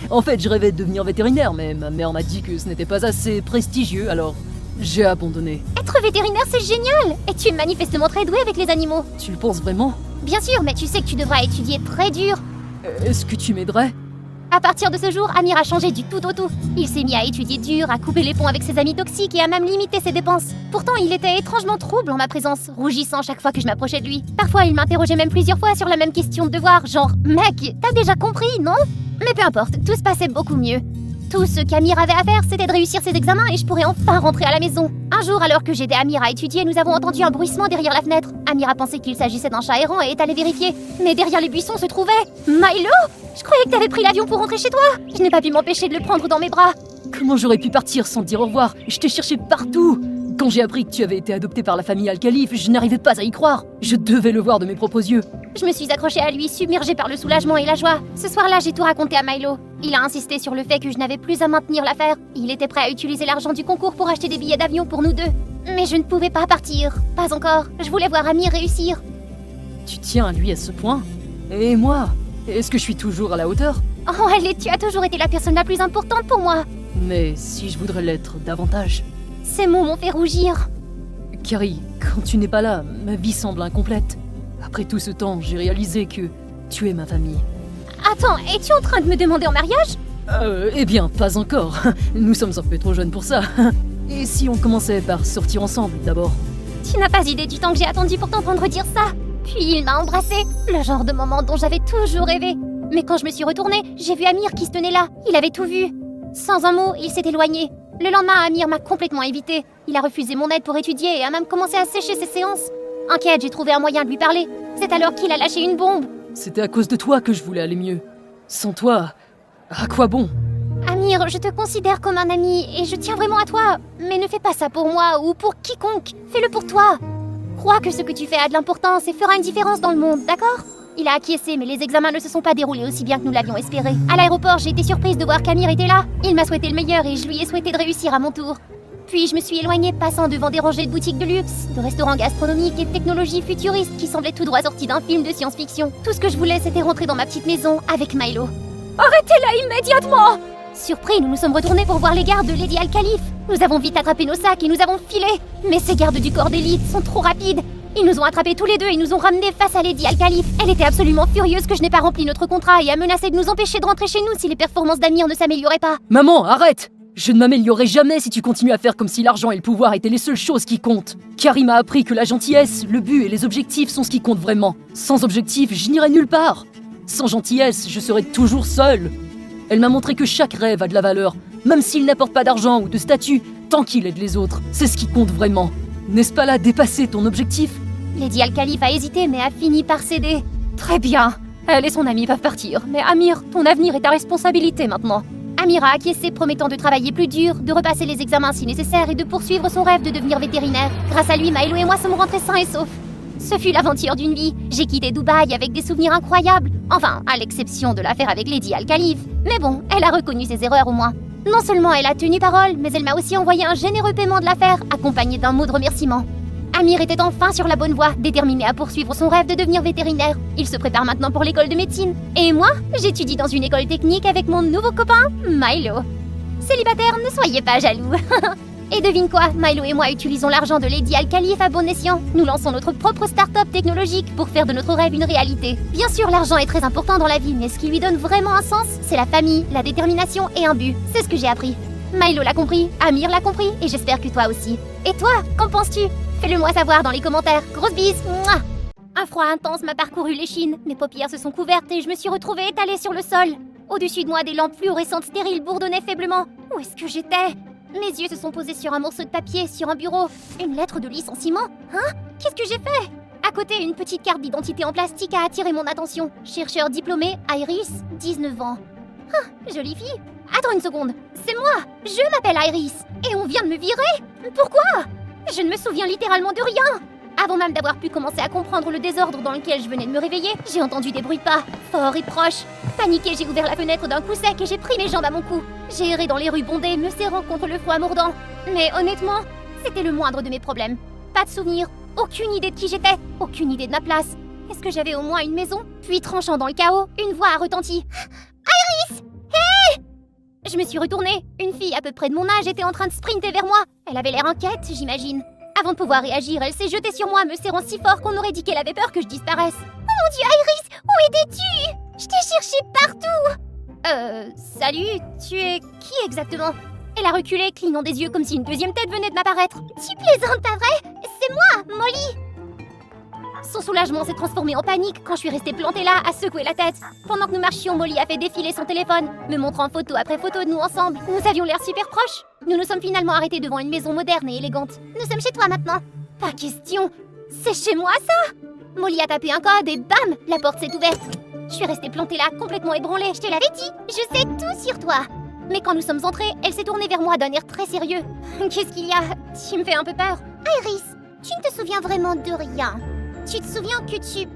En fait, je rêvais de devenir vétérinaire, mais ma mère m'a dit que ce n'était pas assez prestigieux, alors j'ai abandonné. Être vétérinaire, c'est génial! Et tu es manifestement très doué avec les animaux. Tu le penses vraiment? Bien sûr, mais tu sais que tu devras étudier très dur. Est-ce que tu m'aiderais? À partir de ce jour, Amir a changé du tout au tout. Il s'est mis à étudier dur, à couper les ponts avec ses amis toxiques et à même limiter ses dépenses. Pourtant, il était étrangement trouble en ma présence, rougissant chaque fois que je m'approchais de lui. Parfois, il m'interrogeait même plusieurs fois sur la même question de devoir, genre « Mec, t'as déjà compris, non ?» Mais peu importe, tout se passait beaucoup mieux. Tout ce qu'Amir avait à faire, c'était de réussir ses examens et je pourrais enfin rentrer à la maison. Un jour, alors que j'aidais Amir à étudier, nous avons entendu un bruissement derrière la fenêtre. Amir a pensé qu'il s'agissait d'un chat errant et est allé vérifier. Mais derrière les buissons se trouvait... Milo! Je croyais que t'avais pris l'avion pour rentrer chez toi. Je n'ai pas pu m'empêcher de le prendre dans mes bras. Comment j'aurais pu partir sans te dire au revoir? Je t'ai cherché partout. Quand j'ai appris que tu avais été adopté par la famille Al-Khalif, je n'arrivais pas à y croire. Je devais le voir de mes propres yeux. Je me suis accrochée à lui, submergée par le soulagement et la joie. Ce soir-là, j'ai tout raconté à Milo. Il a insisté sur le fait que je n'avais plus à maintenir l'affaire. Il était prêt à utiliser l'argent du concours pour acheter des billets d'avion pour nous deux. Mais je ne pouvais pas partir. Pas encore. Je voulais voir Amir réussir. Tu tiens à lui à ce point? Et moi? Est-ce que je suis toujours à la hauteur? Oh, allez, tu as toujours été la personne la plus importante pour moi. Mais si je voudrais l'être davantage... Ces mots m'ont fait rougir. Carrie, quand tu n'es pas là, ma vie semble incomplète. Après tout ce temps, j'ai réalisé que tu es ma famille. Attends, es-tu en train de me demander en mariage? Eh bien, pas encore. Nous sommes un peu trop jeunes pour ça. Et si on commençait par sortir ensemble, d'abord? Tu n'as pas idée du temps que j'ai attendu pour t'entendre dire ça. Puis il m'a embrassée, le genre de moment dont j'avais toujours rêvé. Mais quand je me suis retournée, j'ai vu Amir qui se tenait là. Il avait tout vu. Sans un mot, il s'est éloigné. Le lendemain, Amir m'a complètement évité. Il a refusé mon aide pour étudier et a même commencé à sécher ses séances. Inquiète, j'ai trouvé un moyen de lui parler. C'est alors qu'il a lâché une bombe. C'était à cause de toi que je voulais aller mieux. Sans toi, à quoi bon? Amir, je te considère comme un ami et je tiens vraiment à toi. Mais ne fais pas ça pour moi ou pour quiconque. Fais-le pour toi. Crois que ce que tu fais a de l'importance et fera une différence dans le monde, d'accord? Il a acquiescé, mais les examens ne se sont pas déroulés aussi bien que nous l'avions espéré. À l'aéroport, j'ai été surprise de voir qu'Amir était là. Il m'a souhaité le meilleur et je lui ai souhaité de réussir à mon tour. Puis je me suis éloignée, passant devant des rangées de boutiques de luxe, de restaurants gastronomiques et de technologies futuristes qui semblaient tout droit sortis d'un film de science-fiction. Tout ce que je voulais, c'était rentrer dans ma petite maison avec Milo. Arrêtez-la immédiatement! Surpris, nous nous sommes retournés pour voir les gardes de Lady Al-Khalif. Nous avons vite attrapé nos sacs et nous avons filé. Mais ces gardes du corps d'élite sont trop rapides. Ils nous ont attrapés tous les deux et nous ont ramenés face à Lady Al-Khalif. Elle était absolument furieuse que je n'ai pas rempli notre contrat et a menacé de nous empêcher de rentrer chez nous si les performances d'Amir ne s'amélioraient pas. Maman, arrête! Je ne m'améliorerai jamais si tu continues à faire comme si l'argent et le pouvoir étaient les seules choses qui comptent. Carrie m'a appris que la gentillesse, le but et les objectifs sont ce qui compte vraiment. Sans objectif, je n'irai nulle part. Sans gentillesse, je serai toujours seule. Elle m'a montré que chaque rêve a de la valeur, même s'il n'apporte pas d'argent ou de statut, tant qu'il aide les autres. C'est ce qui compte vraiment. N'est-ce pas là dépasser ton objectif? Lady Al-Khalif a hésité mais a fini par céder. Très bien. Elle et son ami peuvent partir. Mais Amir, ton avenir est ta responsabilité maintenant. Amir a acquiescé, promettant de travailler plus dur, de repasser les examens si nécessaire et de poursuivre son rêve de devenir vétérinaire. Grâce à lui, Milo et moi sommes rentrés sains et saufs. Ce fut l'aventure d'une vie. J'ai quitté Dubaï avec des souvenirs incroyables. Enfin, à l'exception de l'affaire avec Lady Al-Khalif. Mais bon, elle a reconnu ses erreurs au moins. Non seulement elle a tenu parole, mais elle m'a aussi envoyé un généreux paiement de l'affaire, accompagné d'un mot de remerciement. Amir était enfin sur la bonne voie, déterminé à poursuivre son rêve de devenir vétérinaire. Il se prépare maintenant pour l'école de médecine. Et moi, j'étudie dans une école technique avec mon nouveau copain, Milo. Célibataire, ne soyez pas jaloux. Et devine quoi, Milo et moi utilisons l'argent de Lady Al-Khalif à bon escient. Nous lançons notre propre start-up technologique pour faire de notre rêve une réalité. Bien sûr, l'argent est très important dans la vie, mais ce qui lui donne vraiment un sens, c'est la famille, la détermination et un but. C'est ce que j'ai appris. Milo l'a compris, Amir l'a compris, et j'espère que toi aussi. Et toi, qu'en penses-tu? Fais-le-moi savoir dans les commentaires. Grosse bise. Mouah. Un froid intense m'a parcouru l'échine. Mes paupières se sont couvertes et je me suis retrouvée étalée sur le sol. Au-dessus de moi, des lampes fluorescentes stériles bourdonnaient faiblement. Où est-ce que j'étais? Mes yeux se sont posés sur un morceau de papier, sur un bureau. Une lettre de licenciement? Hein? Qu'est-ce que j'ai fait? À côté, une petite carte d'identité en plastique a attiré mon attention. Chercheur diplômé, Iris, 19 ans. Ah, jolie fille. Attends une seconde. C'est moi. Je m'appelle Iris. Et on vient de me virer? Pourquoi? Je ne me souviens littéralement de rien. Avant même d'avoir pu commencer à comprendre le désordre dans lequel je venais de me réveiller, j'ai entendu des bruits de pas, forts et proches. Paniquée, j'ai ouvert la fenêtre d'un coup sec et j'ai pris mes jambes à mon cou. J'ai erré dans les rues bondées, me serrant contre le froid mordant. Mais honnêtement, c'était le moindre de mes problèmes. Pas de souvenirs, aucune idée de qui j'étais, aucune idée de ma place. Est-ce que j'avais au moins une maison? Puis tranchant dans le chaos, une voix a retenti. Iris! Hé! Je me suis retournée. Une fille à peu près de mon âge était en train de sprinter vers moi. Elle avait l'air inquiète, j'imagine. Avant de pouvoir réagir, elle s'est jetée sur moi, me serrant si fort qu'on aurait dit qu'elle avait peur que je disparaisse. Oh mon Dieu, Iris, où étais-tu? Je t'ai cherché partout. Salut, tu es qui exactement? Elle a reculé, clignant des yeux comme si une deuxième tête venait de m'apparaître. Tu plaisantes, pas vrai? C'est moi, Molly. Son soulagement s'est transformé en panique quand je suis restée plantée là, à secouer la tête. Pendant que nous marchions, Molly a fait défiler son téléphone, me montrant photo après photo de nous ensemble. Nous avions l'air super proches. Nous nous sommes finalement arrêtés devant une maison moderne et élégante. Nous sommes chez toi maintenant. Pas question. C'est chez moi, ça? Molly a tapé un code et bam, la porte s'est ouverte. Je suis restée plantée là, complètement ébranlée. Je te l'avais dit, je sais tout sur toi. Mais quand nous sommes entrés, elle s'est tournée vers moi d'un air très sérieux. Qu'est-ce qu'il y a? Tu me fais un peu peur. Iris, tu ne te souviens vraiment de rien. Tu te souviens que tu...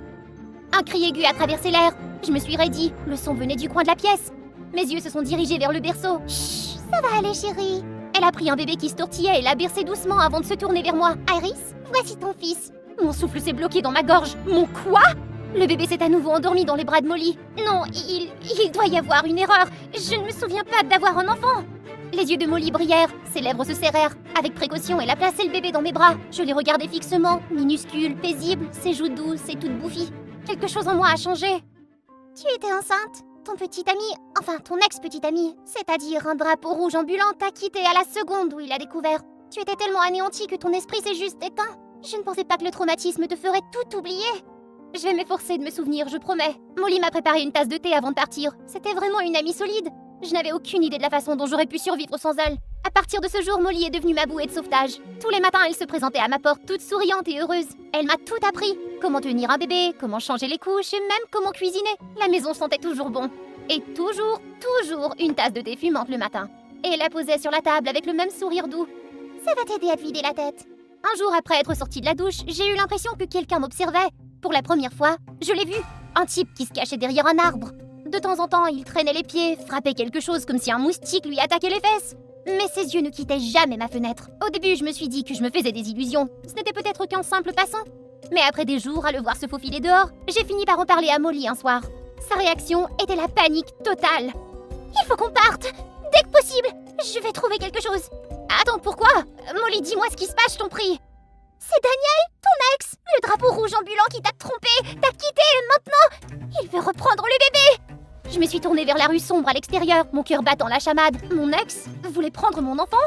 Un cri aigu a traversé l'air. Je me suis raidie. Le son venait du coin de la pièce. Mes yeux se sont dirigés vers le berceau. Chut, ça va aller, chérie. Elle a pris un bébé qui se tortillait et l'a bercé doucement avant de se tourner vers moi. Iris, voici ton fils. Mon souffle s'est bloqué dans ma gorge. Mon quoi? Le bébé s'est à nouveau endormi dans les bras de Molly. Non, il doit y avoir une erreur. Je ne me souviens pas d'avoir un enfant. Les yeux de Molly brillèrent, ses lèvres se serrèrent. Avec précaution, elle a placé le bébé dans mes bras. Je l'ai regardé fixement, minuscule, paisible, ses joues douces et toutes bouffies. Quelque chose en moi a changé. Tu étais enceinte? Ton petit ami, enfin ton ex-petit ami, c'est-à-dire un drapeau rouge ambulant, t'a quitté à la seconde où il a découvert. Tu étais tellement anéanti que ton esprit s'est juste éteint. Je ne pensais pas que le traumatisme te ferait tout oublier. Je vais m'efforcer de me souvenir, je promets. Molly m'a préparé une tasse de thé avant de partir. C'était vraiment une amie solide. Je n'avais aucune idée de la façon dont j'aurais pu survivre sans elle. À partir de ce jour, Molly est devenue ma bouée de sauvetage. Tous les matins, elle se présentait à ma porte, toute souriante et heureuse. Elle m'a tout appris. Comment tenir un bébé, comment changer les couches et même comment cuisiner. La maison sentait toujours bon. Et toujours une tasse de thé fumante le matin. Et elle la posait sur la table avec le même sourire doux. Ça va t'aider à te vider la tête. Un jour après être sortie de la douche, j'ai eu l'impression que quelqu'un m'observait. Pour la première fois, je l'ai vu. Un type qui se cachait derrière un arbre. De temps en temps, il traînait les pieds, frappait quelque chose comme si un moustique lui attaquait les fesses. Mais ses yeux ne quittaient jamais ma fenêtre. Au début, je me suis dit que je me faisais des illusions. Ce n'était peut-être qu'un simple passant. Mais après des jours à le voir se faufiler dehors, j'ai fini par en parler à Molly un soir. Sa réaction était la panique totale. Il faut qu'on parte. Dès que possible, je vais trouver quelque chose. Attends, pourquoi? Molly, dis-moi ce qui se passe, je t'en prie. C'est Daniel, ton ex, le drapeau rouge ambulant qui t'a trompé, t'a quitté et maintenant, il veut reprendre le bébé. Je me suis tournée vers la rue sombre à l'extérieur, mon cœur battant la chamade. Mon ex voulait prendre mon enfant?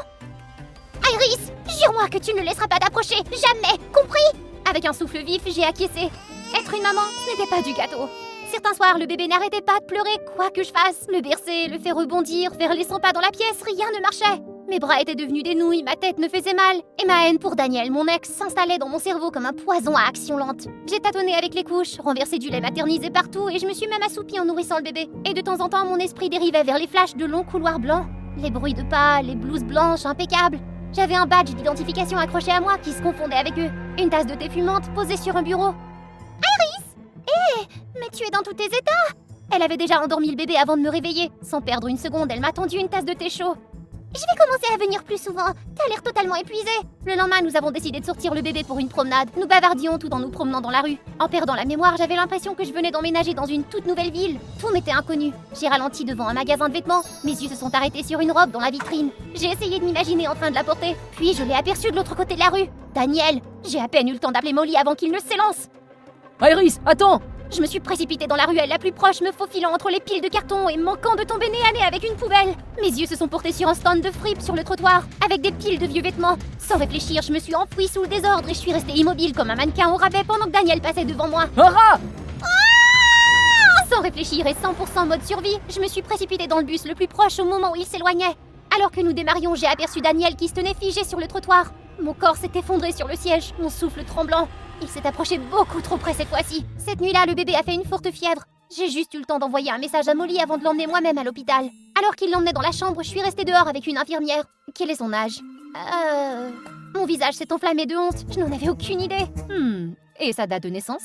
Iris, jure-moi que tu ne le laisseras pas t'approcher, jamais, compris? Avec un souffle vif, j'ai acquiescé. Être une maman, ce n'était pas du gâteau. Certains soirs, le bébé n'arrêtait pas de pleurer, quoi que je fasse. Le bercer, le faire rebondir, faire les 100 pas dans la pièce, rien ne marchait. Mes bras étaient devenus des nouilles, ma tête me faisait mal. Et ma haine pour Daniel, mon ex, s'installait dans mon cerveau comme un poison à action lente. J'ai tâtonné avec les couches, renversé du lait maternisé partout et je me suis même assoupie en nourrissant le bébé. Et de temps en temps, mon esprit dérivait vers les flashs de longs couloirs blancs. Les bruits de pas, les blouses blanches impeccables. J'avais un badge d'identification accroché à moi qui se confondait avec eux. Une tasse de thé fumante posée sur un bureau. Iris! Hé! Mais tu es dans tous tes états! Elle avait déjà endormi le bébé avant de me réveiller. Sans perdre une seconde, elle m'a tendu une tasse de thé chaud. Je vais commencer à venir plus souvent. T'as l'air totalement épuisée. Le lendemain, nous avons décidé de sortir le bébé pour une promenade. Nous bavardions tout en nous promenant dans la rue. En perdant la mémoire, j'avais l'impression que je venais d'emménager dans une toute nouvelle ville. Tout m'était inconnu. J'ai ralenti devant un magasin de vêtements. Mes yeux se sont arrêtés sur une robe dans la vitrine. J'ai essayé de m'imaginer en train de la porter. Puis je l'ai aperçu de l'autre côté de la rue. Daniel! J'ai à peine eu le temps d'appeler Molly avant qu'il ne s'élance. Iris, attends! Je me suis précipitée dans la ruelle la plus proche, me faufilant entre les piles de cartons et manquant de tomber nez à nez avec une poubelle. Mes yeux se sont portés sur un stand de fripes sur le trottoir, avec des piles de vieux vêtements. Sans réfléchir, je me suis enfouie sous le désordre et je suis restée immobile comme un mannequin au rabais pendant que Daniel passait devant moi. Ara! Sans réfléchir et 100% mode survie, je me suis précipitée dans le bus le plus proche au moment où il s'éloignait. Alors que nous démarrions, j'ai aperçu Daniel qui se tenait figé sur le trottoir. Mon corps s'est effondré sur le siège, mon souffle tremblant. Il s'est approché beaucoup trop près cette fois-ci. Cette nuit-là, le bébé a fait une forte fièvre. J'ai juste eu le temps d'envoyer un message à Molly avant de l'emmener moi-même à l'hôpital. Alors qu'il l'emmenait dans la chambre, je suis restée dehors avec une infirmière. Quel est son âge? Mon visage s'est enflammé de honte. Je n'en avais aucune idée. Et sa date de naissance?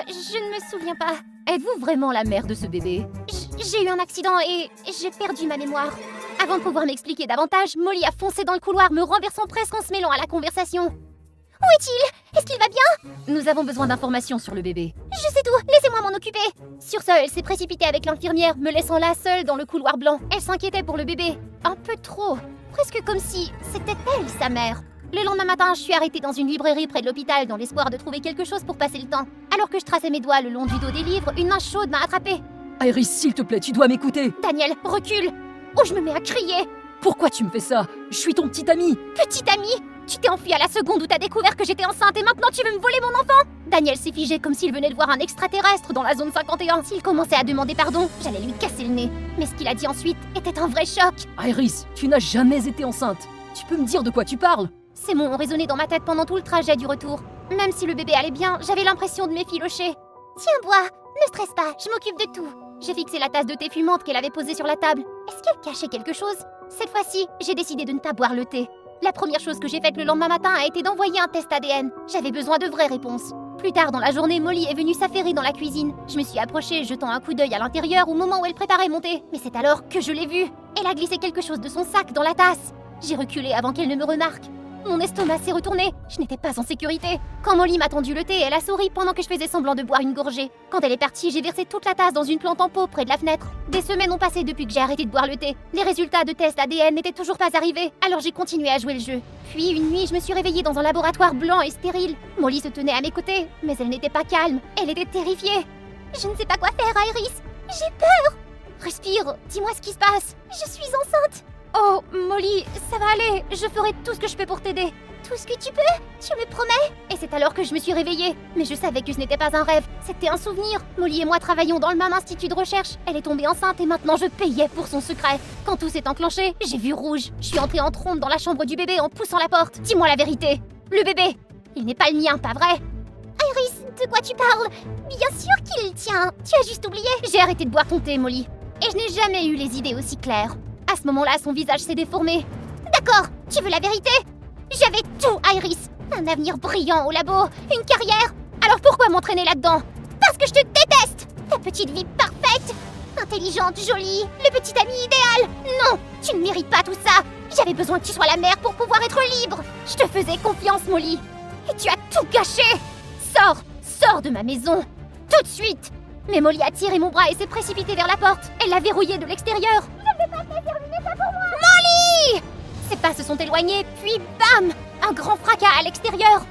Je ne me souviens pas. Êtes-vous vraiment la mère de ce bébé? J'ai eu un accident et j'ai perdu ma mémoire. Avant de pouvoir m'expliquer davantage, Molly a foncé dans le couloir, me renversant presque en se mêlant à la conversation. Où est-il? Est-ce qu'il va bien? Nous avons besoin d'informations sur le bébé. Je sais tout, laissez-moi m'en occuper. Sur ce, elle s'est précipitée avec l'infirmière, me laissant là seule dans le couloir blanc. Elle s'inquiétait pour le bébé. Un peu trop. Presque comme si c'était elle, sa mère. Le lendemain matin, je suis arrêtée dans une librairie près de l'hôpital dans l'espoir de trouver quelque chose pour passer le temps. Alors que je traçais mes doigts le long du dos des livres, une main chaude m'a attrapée. Iris, s'il te plaît, tu dois m'écouter. Daniel, recule. Oh, je me mets à crier. Pourquoi tu me fais ça? Je suis ton petit ami. Petit ami? Tu t'es enfui à la seconde où t'as découvert que j'étais enceinte et maintenant tu veux me voler mon enfant? Daniel s'est figé comme s'il venait de voir un extraterrestre dans la zone 51. S'il commençait à demander pardon, j'allais lui casser le nez. Mais ce qu'il a dit ensuite était un vrai choc. Iris, tu n'as jamais été enceinte. Tu peux me dire de quoi tu parles? Ces mots ont résonné dans ma tête pendant tout le trajet du retour. Même si le bébé allait bien, j'avais l'impression de m'effilocher. Tiens, bois, ne stresse pas, je m'occupe de tout. J'ai fixé la tasse de thé fumante qu'elle avait posée sur la table. Est-ce qu'elle cachait quelque chose? Cette fois-ci, j'ai décidé de ne pas boire le thé. La première chose que j'ai faite le lendemain matin a été d'envoyer un test ADN. J'avais besoin de vraies réponses. Plus tard dans la journée, Molly est venue s'affairer dans la cuisine. Je me suis approchée, jetant un coup d'œil à l'intérieur au moment où elle préparait mon thé. Mais c'est alors que je l'ai vue. Elle a glissé quelque chose de son sac dans la tasse. J'ai reculé avant qu'elle ne me remarque. Mon estomac s'est retourné. Je n'étais pas en sécurité. Quand Molly m'a tendu le thé, elle a souri pendant que je faisais semblant de boire une gorgée. Quand elle est partie, j'ai versé toute la tasse dans une plante en pot près de la fenêtre. Des semaines ont passé depuis que j'ai arrêté de boire le thé. Les résultats de test ADN n'étaient toujours pas arrivés, alors j'ai continué à jouer le jeu. Puis une nuit, je me suis réveillée dans un laboratoire blanc et stérile. Molly se tenait à mes côtés, mais elle n'était pas calme. Elle était terrifiée. Je ne sais pas quoi faire, Iris. J'ai peur. Respire, dis-moi ce qui se passe. Je suis enceinte. Oh, Molly, ça va aller. Je ferai tout ce que je peux pour t'aider. Tout ce que tu peux? Tu me promets? Et c'est alors que je me suis réveillée. Mais je savais que ce n'était pas un rêve, c'était un souvenir. Molly et moi travaillions dans le même institut de recherche. Elle est tombée enceinte et maintenant je payais pour son secret. Quand tout s'est enclenché, j'ai vu rouge. Je suis entrée en trombe dans la chambre du bébé en poussant la porte. Dis-moi la vérité. Le bébé, il n'est pas le mien, pas vrai? Iris, de quoi tu parles? Bien sûr qu'il est le tien. Tu as juste oublié. J'ai arrêté de boire ton thé, Molly. Et je n'ai jamais eu les idées aussi claires. À ce moment-là, son visage s'est déformé. D'accord, tu veux la vérité? J'avais tout, Iris. Un avenir brillant au labo, une carrière. Alors pourquoi m'entraîner là-dedans? Parce que je te déteste. Ta petite vie parfaite, intelligente, jolie, le petit ami idéal. Non, tu ne mérites pas tout ça. J'avais besoin que tu sois la mère pour pouvoir être libre. Je te faisais confiance, Molly. Et tu as tout gâché. Sors de ma maison. Tout de suite. Mais Molly a tiré mon bras et s'est précipitée vers la porte. Elle l'a verrouillée de l'extérieur. Je ne vais pas te faire terminer ça pour moi. Molly! Ses pas se sont éloignés, puis bam! Un grand fracas à l'extérieur.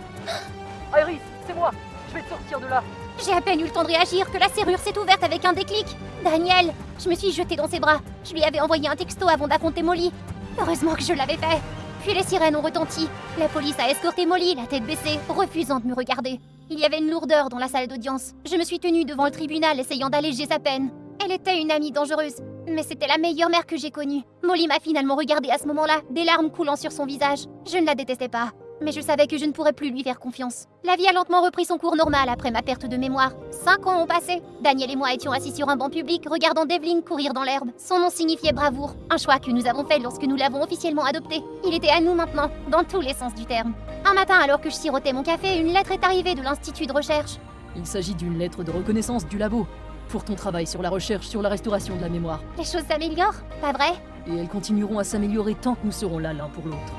Iris, c'est moi. Je vais te sortir de là. J'ai à peine eu le temps de réagir que la serrure s'est ouverte avec un déclic. Daniel, je me suis jetée dans ses bras. Je lui avais envoyé un texto avant d'affronter Molly. Heureusement que je l'avais fait. Puis les sirènes ont retenti. La police a escorté Molly, la tête baissée, refusant de me regarder. Il y avait une lourdeur dans la salle d'audience. Je me suis tenue devant le tribunal essayant d'alléger sa peine. Elle était une amie dangereuse, mais c'était la meilleure mère que j'ai connue. Molly m'a finalement regardée à ce moment-là, des larmes coulant sur son visage. Je ne la détestais pas, mais je savais que je ne pourrais plus lui faire confiance. La vie a lentement repris son cours normal après ma perte de mémoire. 5 ans ont passé. Daniel et moi étions assis sur un banc public, regardant Devlin courir dans l'herbe. Son nom signifiait bravoure, un choix que nous avons fait lorsque nous l'avons officiellement adopté. Il était à nous maintenant, dans tous les sens du terme. Un matin, alors que je sirotais mon café, une lettre est arrivée de l'Institut de recherche. Il s'agit d'une lettre de reconnaissance du labo pour ton travail sur la recherche sur la restauration de la mémoire. Les choses s'améliorent, pas vrai? Et elles continueront à s'améliorer tant que nous serons là l'un pour l'autre.